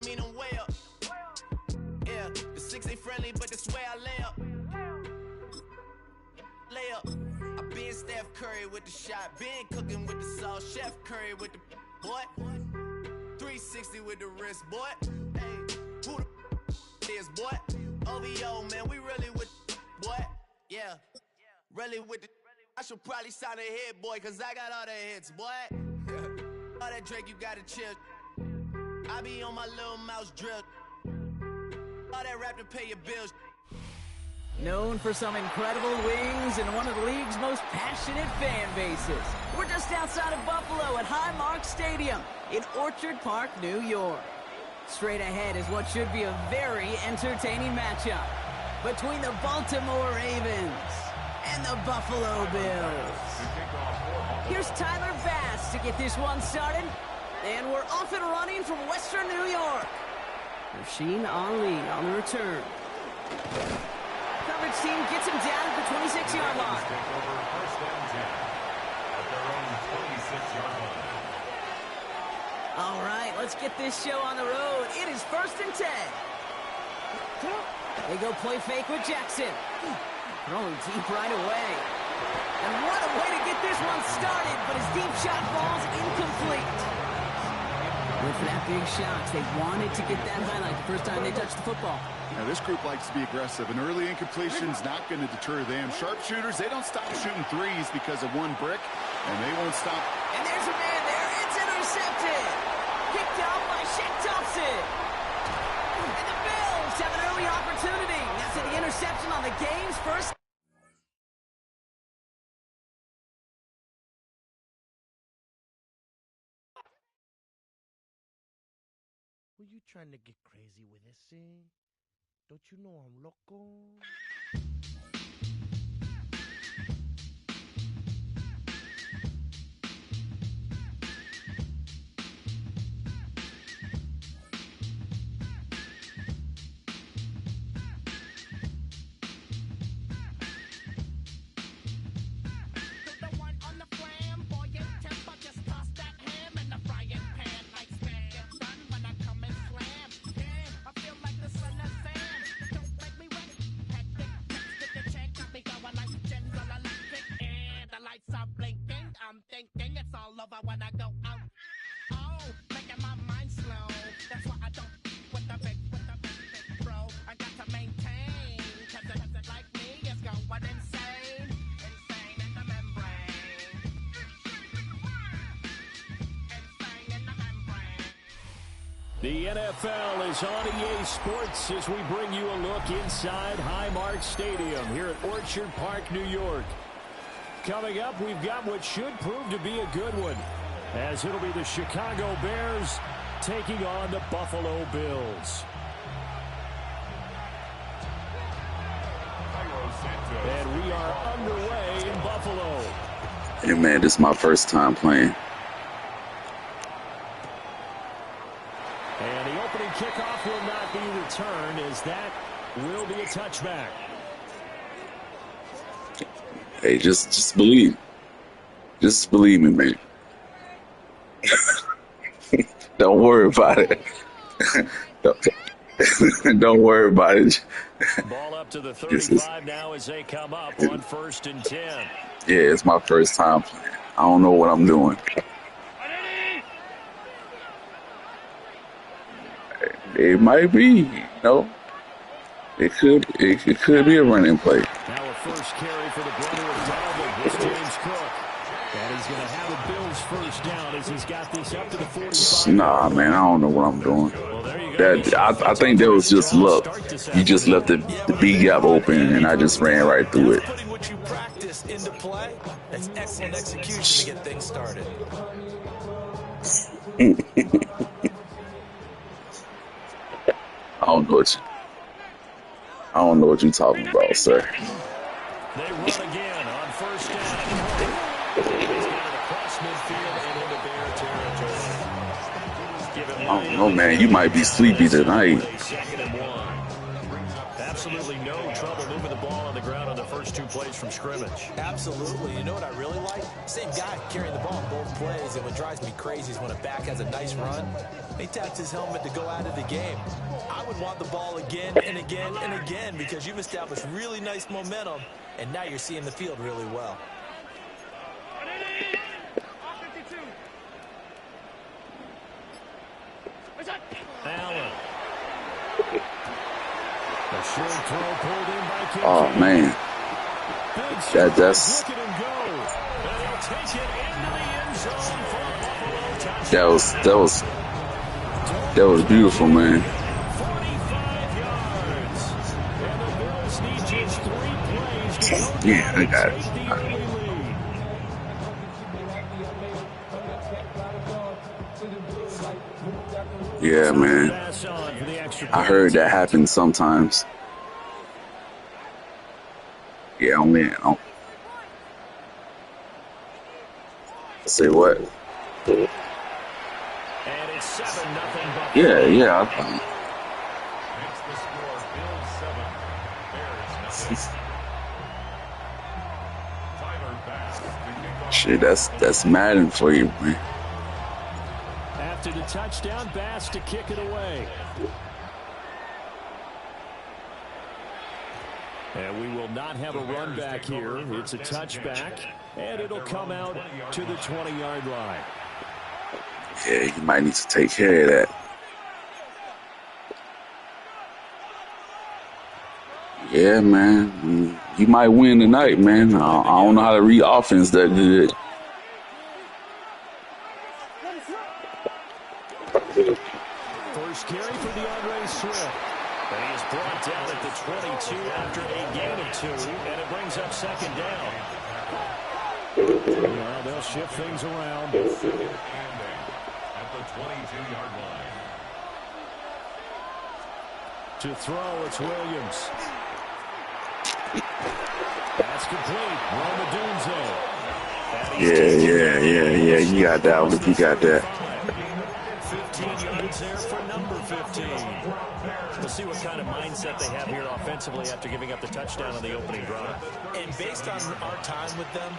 mean I'm way up. Yeah, the 6 ain't friendly, but that's where I lay up. Lay up. I been Steph Curry with the shot, been cooking with the sauce, Chef Curry with the boy. 360 with the wrist, boy. Hey, who the is, boy? OVO, man, we really with boy. Yeah, really with the. I should probably sign a hit, boy, cause I got all the hits, boy. All that Drake, you gotta chill. I be on my little mouse drill. All that rap to pay your bills. Known for some incredible wings and one of the league's most passionate fan bases. We're just outside of Buffalo at Highmark Stadium in Orchard Park, New York. Straight ahead is what should be a very entertaining matchup between the Baltimore Ravens and the Buffalo Bills. Here's Tyler Bass to get this one started. And we're off and running from Western New York. Rasheen Ali on the return. Coverage team gets him down at the 26-yard line. All right, let's get this show on the road. It is 1st and 10. They go play fake with Jackson. Throwing deep right away. And what a way to get this one started, but his deep shot falls incomplete. Went for that big shot. They wanted to get that highlight the first time they touched the football. Now, this group likes to be aggressive. An early incompletion's not going to deter them. Sharpshooters, they don't stop shooting threes because of one brick, and they won't stop. And there's a man there. It's intercepted. Picked out by Shaq Thompson. And the Bills have an early opportunity. After the interception on the game's first. Who you trying to get crazy with this, eh? Don't you know I'm loco? The NFL is on EA Sports as we bring you a look inside Highmark Stadium here at Orchard Park, New York. Coming up, we've got what should prove to be a good one, as it'll be the Chicago Bears taking on the Buffalo Bills. And we are underway in Buffalo. Hey, man, this is my first time playing. And the opening kickoff will not be returned, as that will be a touchback. Hey, just believe. Just believe me, man. Don't worry about it. Don't worry about it. Ball up to the 35 now as they come up on 1st and 10. Yeah, it's my first time playing. I don't know what I'm doing. It might be, you know. It could be a running play. Now a first carry for the brother of Dalvin. It's James Cook. And he's going to have a Bills first down as he's got this up to the 45. Nah, man, I don't know what I'm doing. Well, there you go. I think that was just luck. You just left the B gap open, and I just ran right through it. Putting what you practice into play, that's excellent execution to get things started. I don't know what you're talking about, sir. They run again on 1st down. He's got it across midfield and into Bear territory. I don't know, man. You might be sleepy tonight. absolutely no trouble moving the ball on the ground on the first 2 plays from scrimmage. Absolutely. You know what I really like? Same guy carrying the ball on both plays, and what drives me crazy is when a back has a nice run, he taps his helmet to go out of the game. I would want the ball again and again and again because you've established really nice momentum, and now you're seeing the field really well. Allen. A short throw pulled in by Kincaid. Oh man, that's that was beautiful, man. 45 yards. And the Bills need just 3 plays to Yeah, I got it. take the early lead. Yeah, man. I heard that happen sometimes. Yeah, only. Say what? And it's 7-0. Yeah. Makes the score Bills 7, Bears 0. Tyler Bass to kick off. Shit, that's Madden for you, man. After the touchdown, Bass to kick it away. And we will not have a run back here. It's a touchback, and it'll come out to the 20-yard line. Yeah, you might need to take care of that. Yeah, man. You might win tonight, man. I don't know how to read offense that good. First carry for DeAndre Swift. And he is brought down at the 22 after a gain of 2, and it brings up second down. Well, they'll shift things around. At the 22-yard line. To throw, it's Williams. That's complete. Roma Dunze. Yeah. You got that one. You got that. 15 yards there for number 15. We'll see what kind of mindset they have here offensively after giving up the touchdown on the opening drive. And based on our time with them,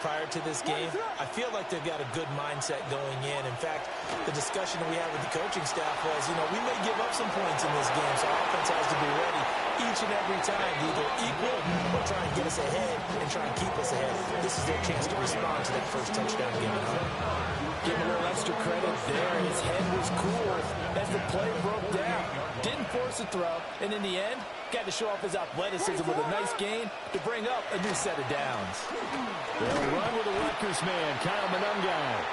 prior to this game, I feel like they've got a good mindset going in. In fact, the discussion that we had with the coaching staff was, we may give up some points in this game, so our offense has to be ready each and every time to either equal or try and get us ahead and try and keep us ahead. This is their chance to respond to that first touchdown given up. Give him a little extra credit there. His head was cool as the play broke down. Didn't force a throw, and in the end, got to show off his athleticism with a nice gain to bring up a new set of downs. They'll run with a Rutgers man, Kyle Monungai.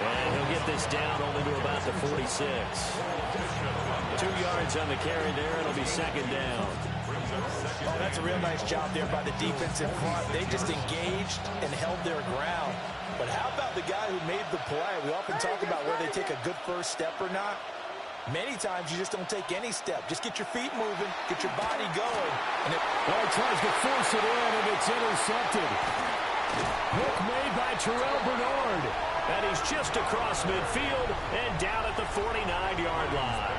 And he'll get this down only to about the 46. 2 yards on the carry there. It'll be second down. Oh, that's a real nice job there by the defense in front. They just engaged and held their ground. But how about the guy who made the play? We often talk about whether they take a good first step or not. Many times you just don't take any step. Just get your feet moving, get your body going. And he tries to force it in, and it's intercepted. Hook made by Terrell Bernard. And he's just across midfield and down at the 49-yard line.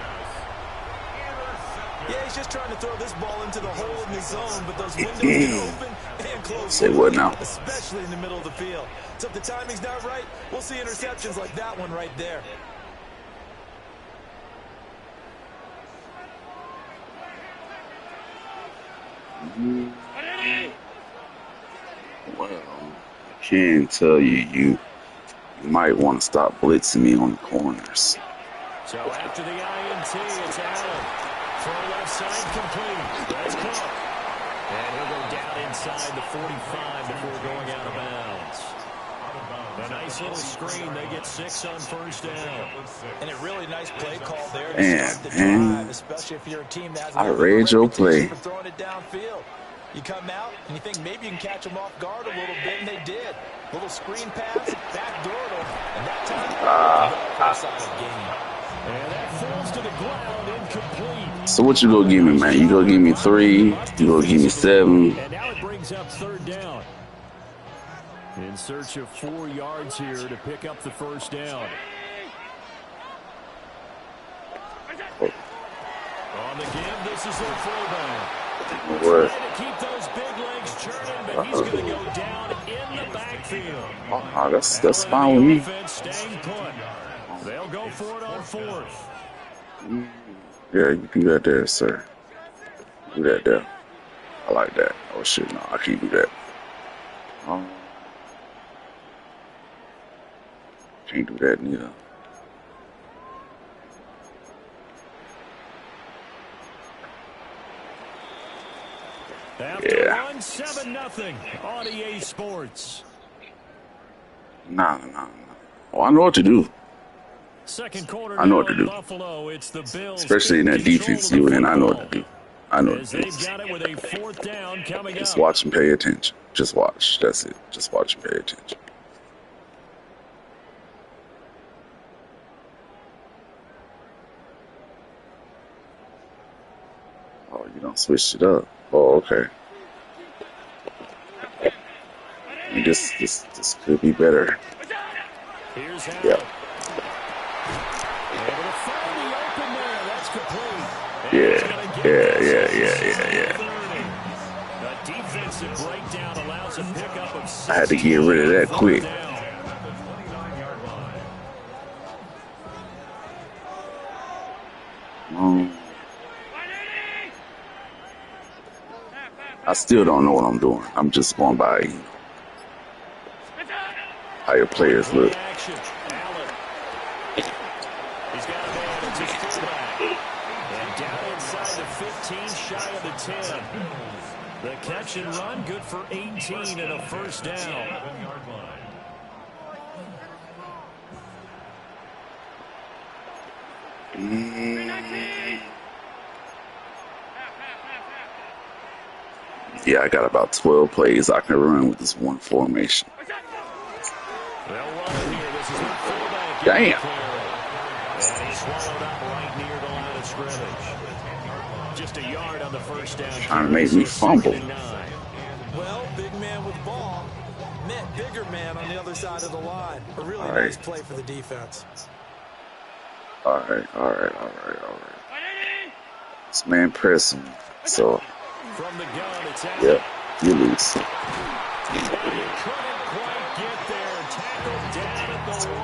Yeah, he's just trying to throw this ball into the hole in the zone, but those windows get open and close. Say what now? Especially in the middle of the field. So if the timing's not right, we'll see interceptions like that one right there. Well, I can tell you might want to stop blitzing me on the corners. So after the INT, it's Allen. Throw left side complete. That's Cook. And he'll go down inside the 45 before going out of bounds. A nice little screen. They get 6 on first down. And a really nice play call there to start the drive, especially if you're a team that has I read your play. for throwing it downfield. You come out and you think maybe you can catch them off guard a little bit, and they did. Little screen pass, backdoor them, and that time, solid game. And that falls to the ground, incomplete. So what you gonna give me, man? You gonna give me 3? You gonna give me 7? And now it brings up third down. In search of 4 yards here to pick up the first down. On the give, this is their fullback. What? Trying to keep those big legs churning, but he's going to go down in the backfield. Oh, that's fine with me. Offense staying put. They'll go for it on fourth. Yeah, you do that there, sir. Do that there. I like that. Oh shit, no, I can't do that. Can't do that neither. After one, 7-0 on EA Sports. Nah. Oh, I know what to do. Second quarter I know what to do. Buffalo, it's the Bills, especially in that defense unit. I know what to do. I know what to do. They've got it with a fourth down coming Just up. watch and pay attention. Just watch. That's it. Just watch and pay attention. Oh, you don't switch it up. Oh, okay. This could be better. Here's how. Yeah. Able to find the open there. That's complete. Yeah. The defensive breakdown allows a pickup of 6. I had to get rid of that quick. I still don't know what I'm doing. I'm just going by how your players look. He's got a man at his fullback. And down inside the 15, shy of the 10. The catch and run, good for 18 and a first down. Yeah, I got about 12 plays I can run with this one formation. Damn. And he swallowed up right near the line of scrimmage. Just a yard on the first down. Trying to make me fumble. Well, big man with ball met bigger man on the other side of the line. A really nice play for the defense. All right. This man pressing me, so from the gun, it's out. Yeah, you lose. He couldn't quite get there. Tackled down at the 1.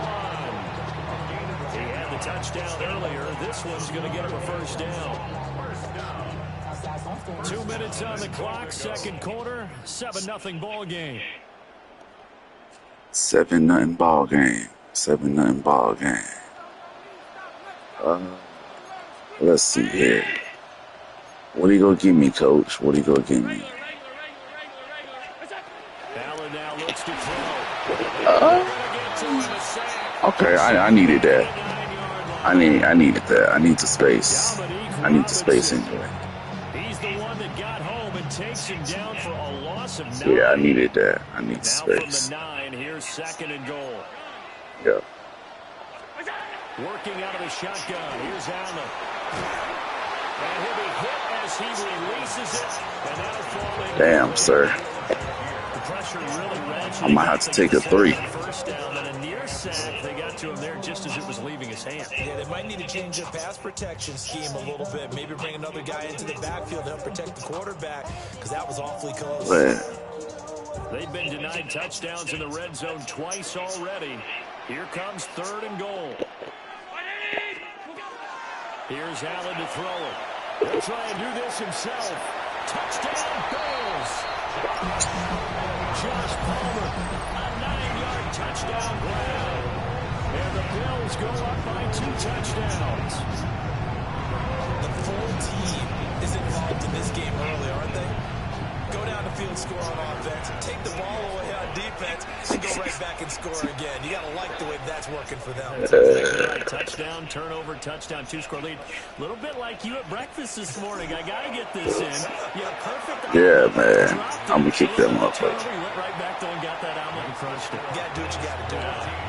He had the touchdown earlier. This one's going to get him a first down. 2 minutes on the clock, second quarter, 7-0 ball game. 7-0 ball game. 7-0 ball game. Let's see here. What are you going to give me, Coach? What are you going to give me? Allen now looks to throw. Okay, I needed that. I needed that. I need the space. I need the space anyway. He's the one that got home and takes him down for a loss of 9. Yeah, I needed that. I need space. From the 9, here's second and goal. Yeah. Working out of the shotgun. Here's Allen. And he'll be hit as he releases it. And that'll fall in. Damn, sir. The pressure really ratcheting. I might have to take a 3. First down and a near sack. They got to him there just as it was leaving his hand. Yeah, they might need to change their pass protection scheme a little bit. Maybe bring another guy into the backfield to help protect the quarterback, because that was awfully close. Man. They've been denied touchdowns in the red zone twice already. Here comes third and goal. Here's Allen to throw it. He'll try and do this himself. Touchdown, Bills. Josh Palmer, a 9-yard touchdown grab. And the Bills go up by 2 touchdowns. The full team is involved in this game early, aren't they? Go down the field, score on offense, take the ball away on defense, and go right back and score again. You got to like the way that's working for them. Right. Touchdown, turnover, touchdown, 2-score lead. A little bit like you at breakfast this morning. I got to get this in. Yeah, perfect. Yeah, man. I'm going to kick them up. You went right back there and got that omelet and crushed it. You got to do what you got to do.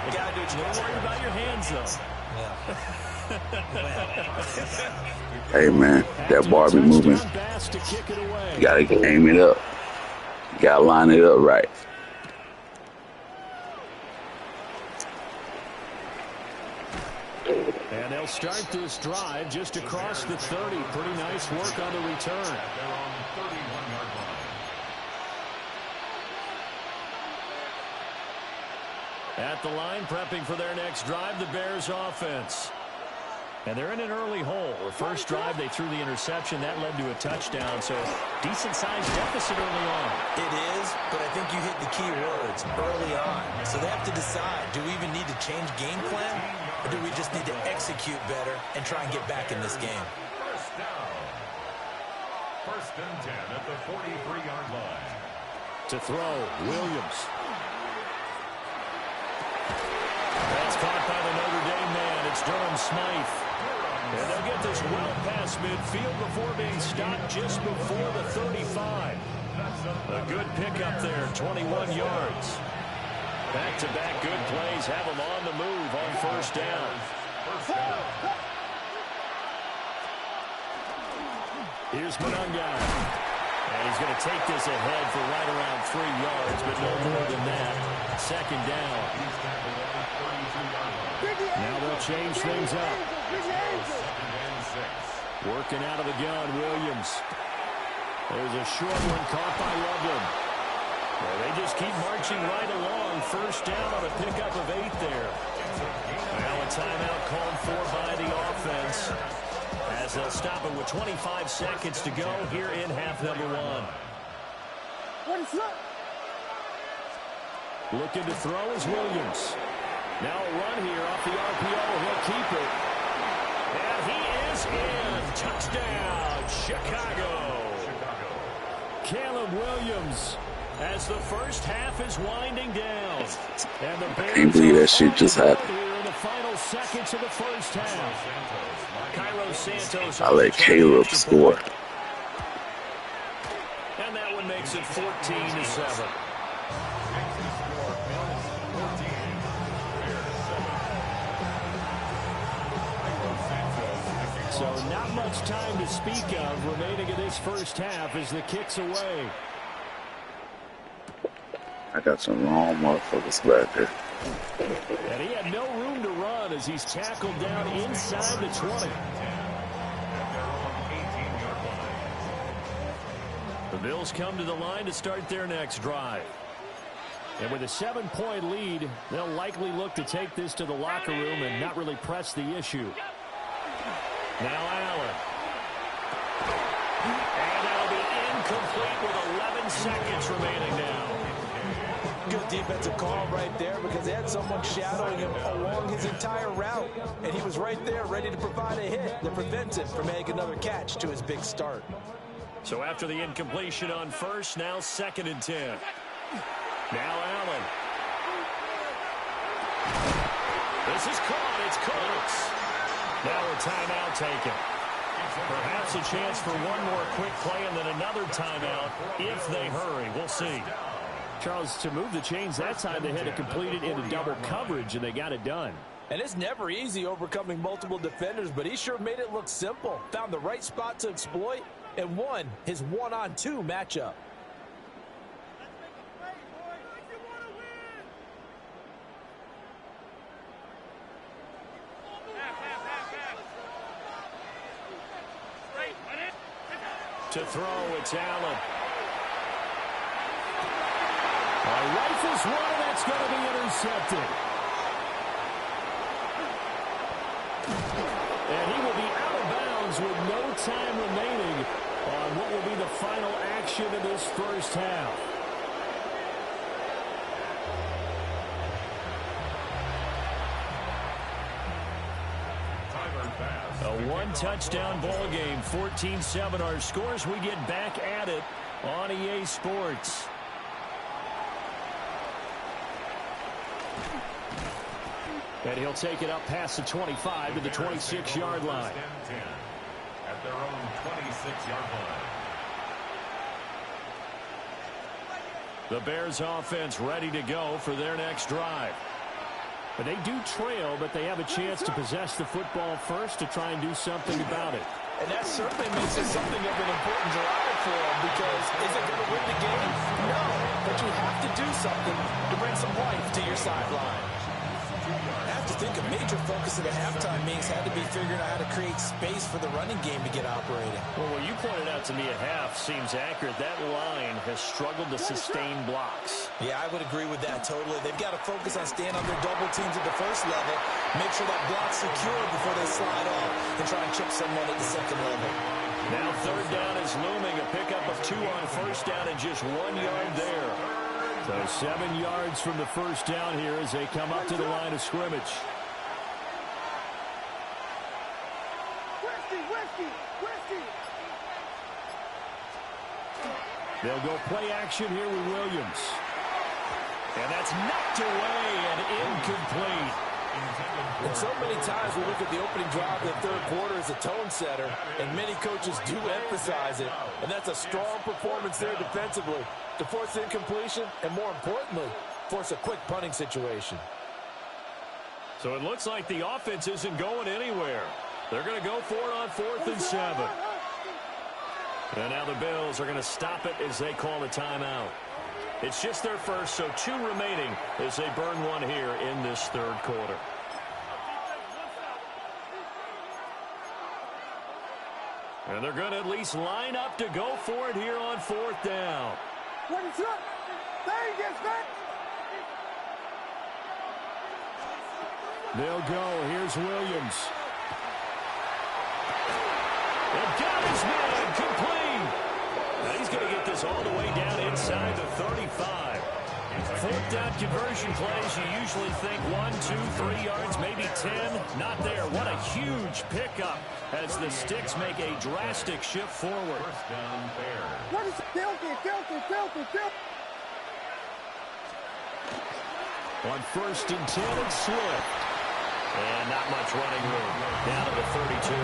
You got to do what you got to do. Don't worry about your hands, though. Hey, man, that bar be moving. You got to aim it up. You got to line it up right. And They'll start this drive just across the 30. Pretty nice work on the return. At the line, prepping for their next drive, the Bears offense. And they're in an early hole. The first drive, they threw the interception. That led to a touchdown, so decent-sized deficit early on. It is, but I think you hit the key words, early on. So they have to decide, do we even need to change game plan, or do we just need to execute better and try and get back in this game? First down. First and 10 at the 43-yard line. To throw, Williams. That's caught by the Notre Dame man. It's Durham Smythe. And they'll get this well past midfield before being stopped just before the 35. A good pickup there, 21 yards. Back-to-back good plays have them on the move on first down. Here's Monunga. And he's going to take this ahead for right around 3 yards, but no more than that. Second down. Now they'll change things up. Working out of the gun, Williams. There's a short one caught by Loveland. Well, they just keep marching right along. First down on a pickup of 8 there. Now a timeout called for by the offense, as they'll stop it with 25 seconds to go here in half number 1. Looking to throw is Williams. Now a run here off the RPO. He'll keep it. And he is in. Touchdown, Chicago. Caleb Williams, as the first half is winding down. And the Bears, I can't believe that shit just happened. Here in the final seconds of the first half. Cairo Santos. I let Caleb score. And that one makes it 14-7. So not much time to speak of remaining in this first half as the kick's away. I got some wrong motherfuckers back there. And he had no room to run as he's tackled down inside the 20. The Bills come to the line to start their next drive. And with a 7-point lead, they'll likely look to take this to the locker room and not really press the issue. Now Allen. And that'll be incomplete with 11 seconds remaining now. Good defensive call right there because they had someone shadowing him along his entire route. And he was right there ready to provide a hit that prevents him from making another catch to his big start. So after the incompletion on first, now 2nd and 10. Now Allen. This is caught. It's close. Now a timeout taken. Perhaps a chance for one more quick play and then another timeout if they hurry. We'll see. Charles, to move the chains that time, they had to complete it into double coverage, and they got it done. And it's never easy overcoming multiple defenders, but he sure made it look simple. Found the right spot to exploit and won his 1-on-2 matchup. To throw, it's Allen. Rifles one, that's going to be intercepted. And he will be out of bounds with no time remaining on what will be the final action of this first half. A one-touchdown ball game, 14-7 our scores. We get back at it on EA Sports. And he'll take it up past the 25 to the 26-yard line. At their own 26-yard line. The Bears offense ready to go for their next drive. But they do trail, but they have a chance to possess the football first to try and do something about it. And that certainly makes it something of an important drive for them, because is it going to win the game? No, but you have to do something to bring some life to your sideline. Have to think a major focus of the halftime meetings had to be figuring out how to create space for the running game to get operating. Well, what you pointed out to me at half seems accurate. That line has struggled to sustain blocks. Yeah, I would agree with that totally. They've got to focus on staying on their double teams at the first level, make sure that block's secure before they slide off, and try and chip someone at the second level. Now third down is looming. A pickup of 2 on first down and just 1 yard there. So 7 yards from the first down here as they come up to the line of scrimmage. They'll go play action here with Williams. And that's knocked away and incomplete. And so many times we look at the opening drive of the third quarter as a tone setter, and many coaches do emphasize it. And that's a strong performance there defensively to force incompletion and, more importantly, force a quick punting situation. So it looks like the offense isn't going anywhere. They're going to go for it on 4th and 7. And now the Bills are going to stop it as they call a timeout. It's just their first, so 2 remaining as they burn one here in this third quarter. And they're going to at least line up to go for it here on 4th down. They'll go. Here's Williams. They've got his man complete. Now he's going to get this all the way down inside the 35. 4th down conversion plays, you usually think 1, 2, 3 yards, maybe 10. Not there. What a huge pickup as the Sticks make a drastic shift forward. First down, Bears. What is filthy. On 1st and 10, it's Swift. And not much running room. Down to the 32.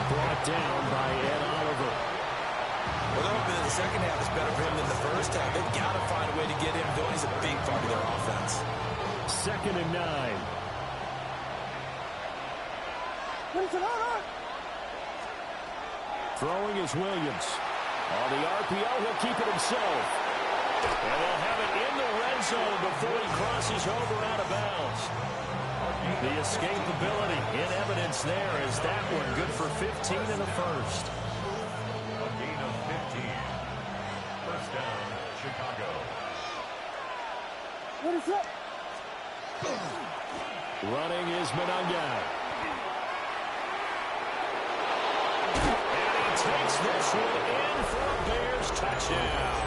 Brought down by Ed Oliver. Well, they're hoping that the second half is better for him than the first half. They've got to find a way to get him going. He's a big part of their offense. 2nd and 9. Throwing is Williams. On the RPO, he'll keep it himself. And they'll have it in the red zone before he crosses over out of bounds. The escapability in evidence there is that one good for 15 in the first. A gain of 15. First down, Chicago. What is up? Running is Monangai. And he takes this one in for a Bears touchdown.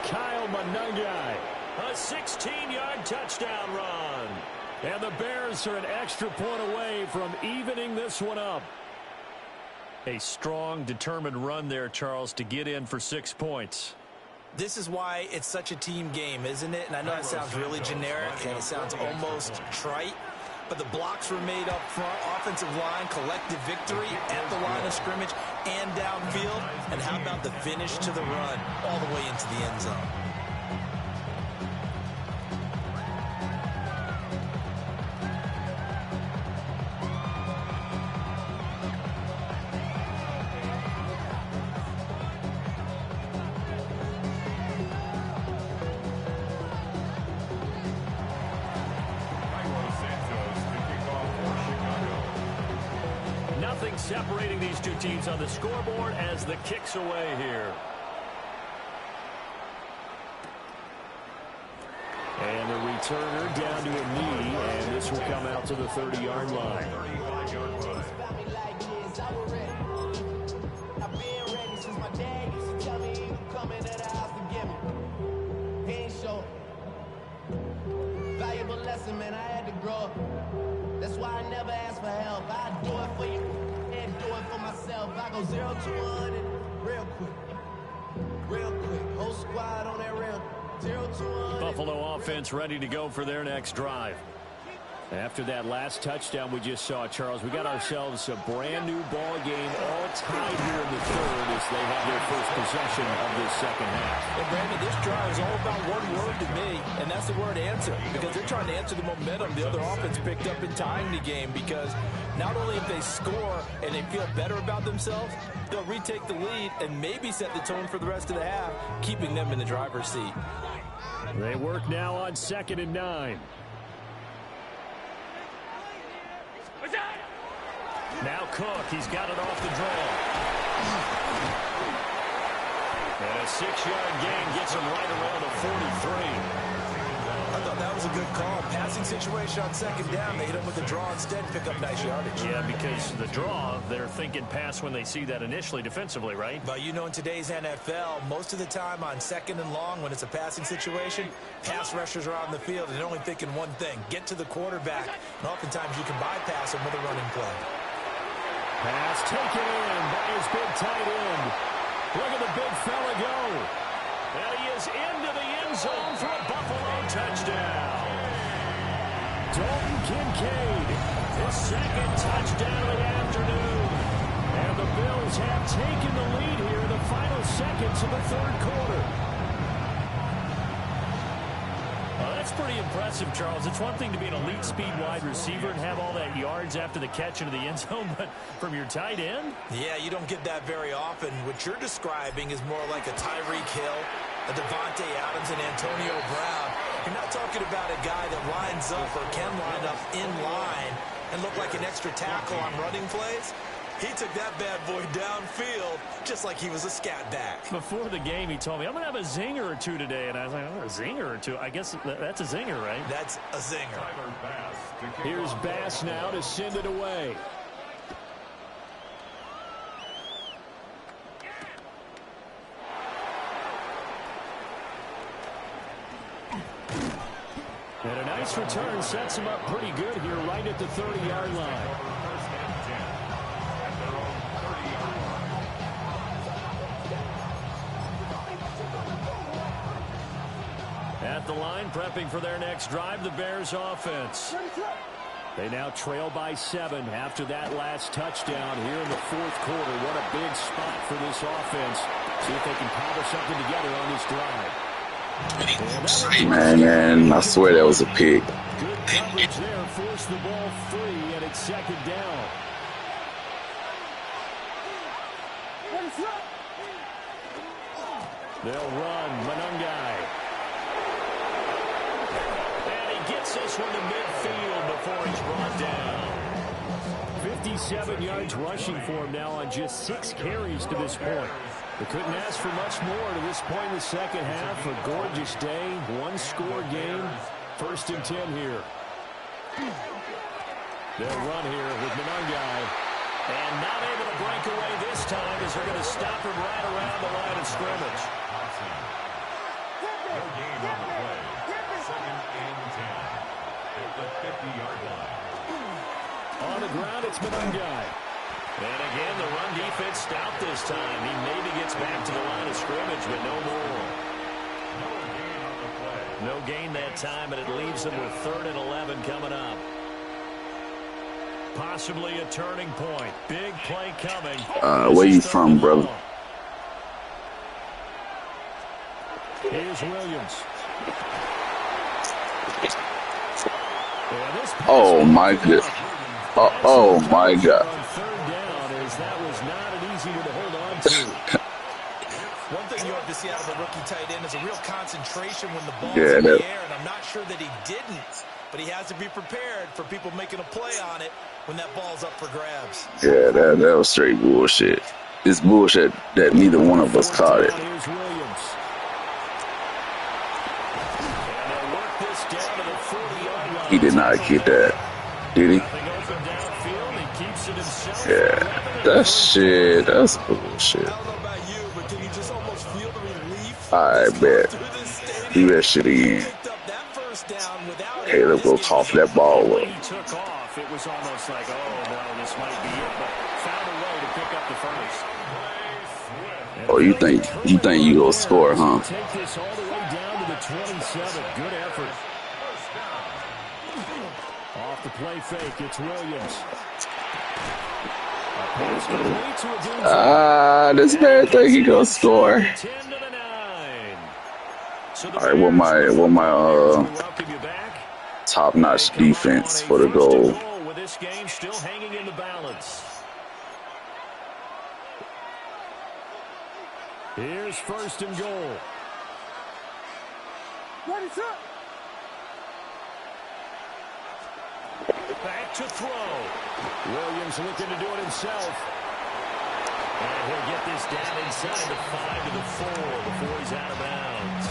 Kyle Monangai, a 16-yard touchdown run. And the Bears are an extra point away from evening this one up. A strong, determined run there, Charles, to get in for 6 points. This is why it's such a team game, isn't it? And I know it sounds really generic and it sounds almost trite, but the blocks were made up front, offensive line, collective victory at the line of scrimmage and downfield. And how about the finish to the run all the way into the end zone? Separating these two teams on the scoreboard as the kick's away here. And the returner down to a knee, and this will come out to the 30-yard line. 35-yard run. I've been ready since my dad used to tell me he would come into the house to get me. He ain't show. Valuable lesson, man, I had to grow up. That's why I never ask for help. I do it for you and do it for myself. I go 0 to 100 real quick. Real quick. Whole squad on that rail. 0 to 100. Buffalo offense ready to go for their next drive. After that last touchdown we just saw, Charles, we got ourselves a brand new ball game all tied here in the third as they have their first possession of this second half. And Brandon, this drive is all about one word to me, and that's the word answer, because they're trying to answer the momentum the other offense picked up in tying the game, because not only if they score and they feel better about themselves, they'll retake the lead and maybe set the tone for the rest of the half, keeping them in the driver's seat. They work now on 2nd and 9. Now Cook, he's got it off the draw. And a 6-yard gain gets him right around the 43. I thought that was a good call. Passing situation on second down. They hit him with the draw instead, pick up nice yardage. Yeah, because the draw, they're thinking pass when they see that initially defensively, right? But you know, in today's NFL, most of the time on second and long, when it's a passing situation, pass rushers are out in the field and they're only thinking one thing, get to the quarterback. And oftentimes you can bypass him with a running play. Pass taken in by his big tight end. Look at the big fella go. And he is into the end zone for a Buffalo touchdown. Dalton Kincaid, his second touchdown of the afternoon. And the Bills have taken the lead here in the final seconds of the third quarter. That's pretty impressive, Charles. It's one thing to be an elite speed wide receiver and have all that yards after the catch into the end zone, but from your tight end? Yeah, you don't get that very often. What you're describing is more like a Tyreek Hill, a Devontae Adams, and Antonio Brown. You're not talking about a guy that lines up or can line up in line and look like an extra tackle on running plays. He took that bad boy downfield just like he was a scat back. Before the game, he told me, I'm going to have a zinger or two today. And I was like, oh, a zinger or two? I guess that's a zinger, right? That's a zinger. Here's Bass now to send it away. And a nice return sets him up pretty good here right at the 30-yard line. At the line, prepping for their next drive, the Bears offense. They now trail by 7 after that last touchdown here in the fourth quarter. What a big spot for this offense. See if they can cobble something together on this drive. Man, I swear that was a pick. Good coverage there, forced the ball free, and it's second down. They'll run, Manungai. And he gets this one to midfield before he's brought down. 57 yards rushing for him now on just 6 carries to this point. They couldn't ask for much more to this point in the second half. A gorgeous day, one-score game. 1st and 10 here. They'll run here with Manungai. And not able to break away this time as they're going to stop him right around the line of scrimmage. No gain on the play. 2nd and 10 at the 50-yard line. On the ground, it's Manungai. And again, the run defense stout this time. He maybe gets back to the line of scrimmage, but no more. No gain on the play. No gain that time, and it leaves them with 3rd and 11 coming up. Possibly a turning point. Big play coming. Where you from, brother? Here's Williams. Oh, my God. Oh, my God. That was not an easy one to hold on to. One thing you have to see out of a rookie tight end is a real concentration when the ball's in the air, and I'm not sure that he didn't, but he has to be prepared for people making a play on it when that ball's up for grabs. Yeah, that was straight bullshit. It's bullshit that neither one of us caught it. Here's Williams. And they'll work this down to the 40-yard line. He did not get that, did he? Yeah, that shit, that's bullshit. I don't know about you, but can you just almost feel the relief? I bet. Do that shit again. Caleb will cough that ball up. He took off. It was almost like, oh, no, this might be it, but found a way to pick up the first. Oh, you think you gonna score, huh? Take this all the way down to the 27. Good effort. Off the play fake, it's Williams. This man think he gonna score. All right, what my top-notch defense for the goal. With this game still hanging in the balance. Here's 1st and goal. Back to throw. Williams looking to do it himself. And he'll get this down inside the 5 to the 4 before he's out of bounds.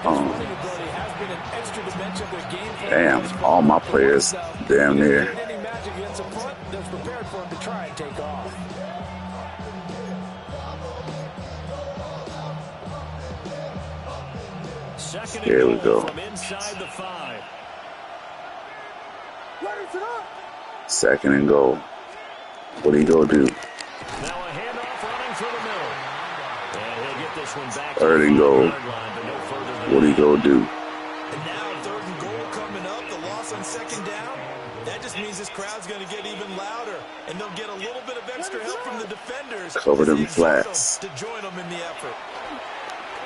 Running ability has been an extra dimension of their game plan. Damn, all my players damn near. Any magic against a front that's prepared for him to try and take off. Second Here we go. From inside the 5. Second and goal. What he gonna do? Now a handoff running through the middle. And he'll get this one back. Third and goal. What he gonna do? And now third and goal coming up. The loss on second down. That just means this crowd's going to get even louder. And they'll get a little bit of extra help from the defenders. Cover them flats. To join them in the effort.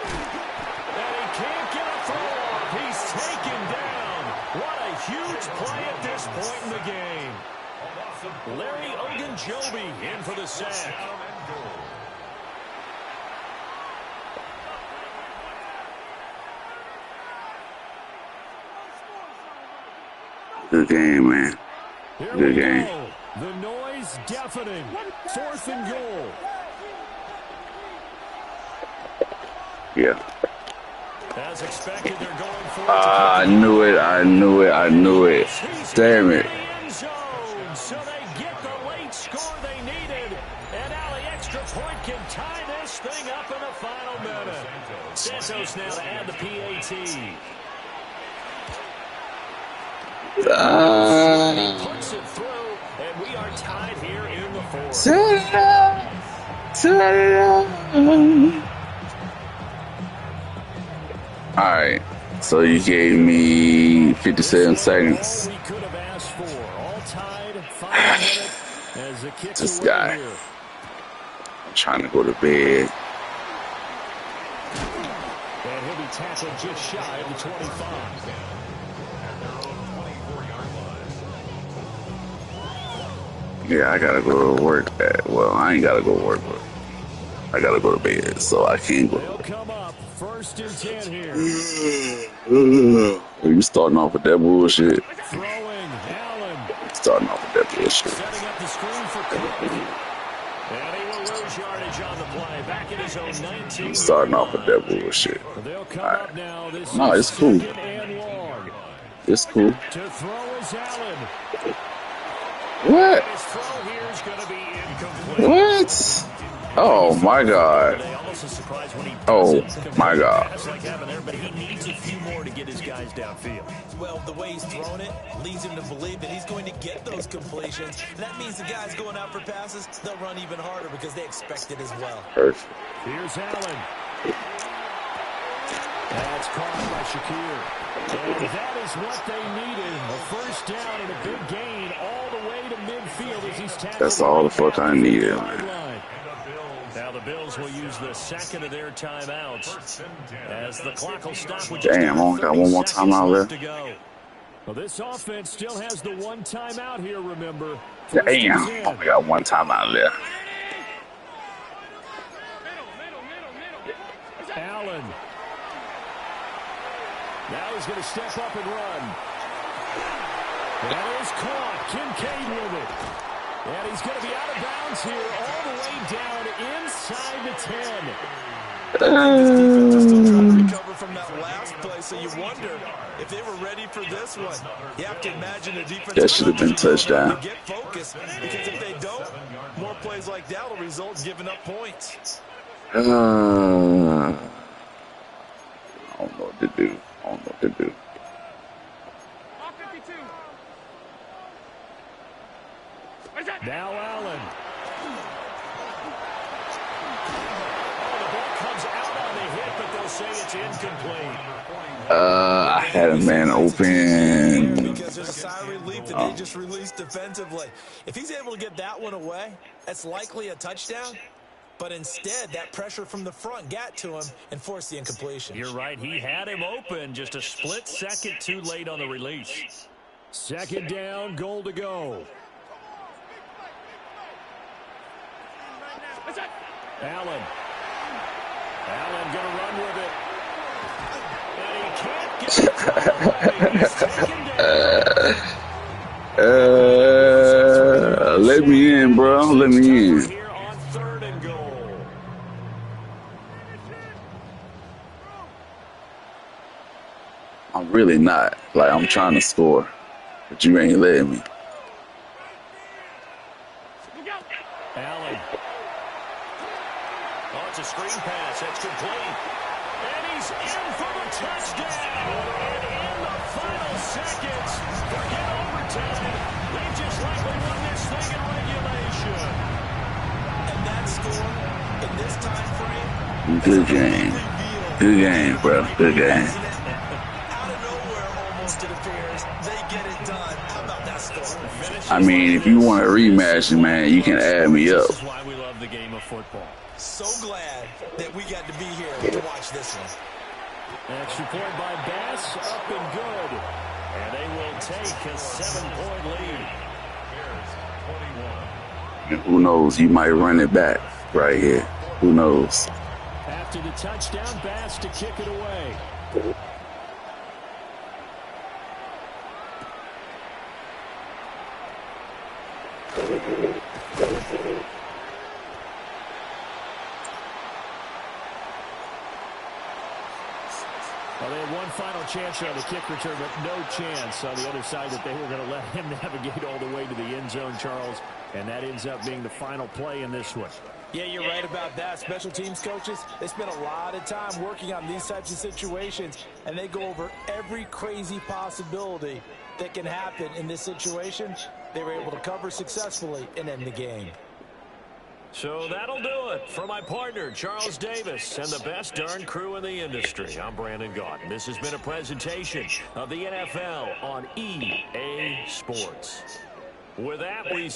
And he can't get a throw off. He's taken down. What a huge play at this point in the game. Larry Ogunjobi in for the sack. Good game, man. Good game. The noise deafening. 4th and goal. Yeah. As expected, they're going for it. I knew it. I knew it. I knew it. Damn it. So they get the late score they needed. And now the extra point can tie this thing up in the final minute. Santos now to add the PAT. He puts it through, and we are tied here in the 4th. All right. So you gave me 57 seconds. We could have asked for. All tied, final minute as the kick This guy. I'm trying to go to bed. And he'll be tackled just shy of the 25. Yeah, I gotta go to work. Well, I ain't gotta go to work, but I gotta go to bed, so I can't go. They'll come up 1st and 10 here. You starting off with that bullshit? Throwing Allen. Starting off with that bullshit. Setting up the screen for Cook. And he will lose yardage on the play. Back in his own 19. Starting off with that bullshit. They'll come up now. This No, it's cool. and long. It's cool. To throw is Allen. What? His throw here is going to be incomplete. What? Oh my God. Oh my God. But he needs a few more to get his guys downfield. Well, the way he's thrown it leads him to believe that he's going to get those completions. And that means the guys going out for passes, they'll run even harder because they expect it as well. Perfect. Here's Allen. That's caught by Shakir. And that is what they needed. A first down and a big gain all the way to midfield as he's tackled. That's all the fuck I needed, man. Now the Bills will use the second of their timeouts as the clock will stop with Damn, I only got one more timeout left. to go. Well, this offense still has the one timeout here, remember. Damn, only got one timeout left. Allen. Now he's going to step up and run. That is caught. Kincaid with it. And he's going to be out of bounds here all the way down inside the 10. This defense is still trying to recover from that last play, so you wonder if they were ready for this one. You have to imagine the defense that should have been touchdown. Get focused, because if they don't, more plays like that will result in giving up points. I don't know what to do. I don't know what to do. Now Allen. Oh, the ball comes out on the hit, but they'll say it's incomplete. I had a man open. Because there's a sigh of relief that they just released defensively. If he's able to get that one away, that's likely a touchdown. But instead, that pressure from the front got to him and forced the incompletion. You're right. He had him open. Just a split second too late on the release. Second down, goal to go. Allen. Allen going to run with it. And he can't get it. He's taken down. Let me in, bro. Let me in. Here on 3rd and goal. I'm really not. Like, I'm trying to score, but you ain't letting me. Allen. Oh, it's a screen pass. That's complete. And he's in for the touchdown. And in the final seconds, forget overtime. They just likely won this thing in regulation. And that score, in this time frame, Good game. Good game, bro. Good game. Out of nowhere, almost, it appears. They get it done. How about that score? I mean, if you want a rematch, man, you can add me up. This is why we love the game of football. So glad that we got to be here to watch this one. Extra point by Bass, up and good. And they will take a 7-point lead. And who knows? You might run it back right here. Who knows? After the touchdown, Bass to kick it away. Well, they had one final chance on the kick return, but no chance on the other side that they were going to let him navigate all the way to the end zone, Charles. And that ends up being the final play in this one. Yeah, you're right about that. Special teams coaches, they spend a lot of time working on these types of situations, and they go over every crazy possibility that can happen in this situation. They were able to cover successfully and end the game. So that'll do it for my partner, Charles Davis, and the best darn crew in the industry. I'm Brandon Gaudin. This has been a presentation of the NFL on EA Sports. With that, we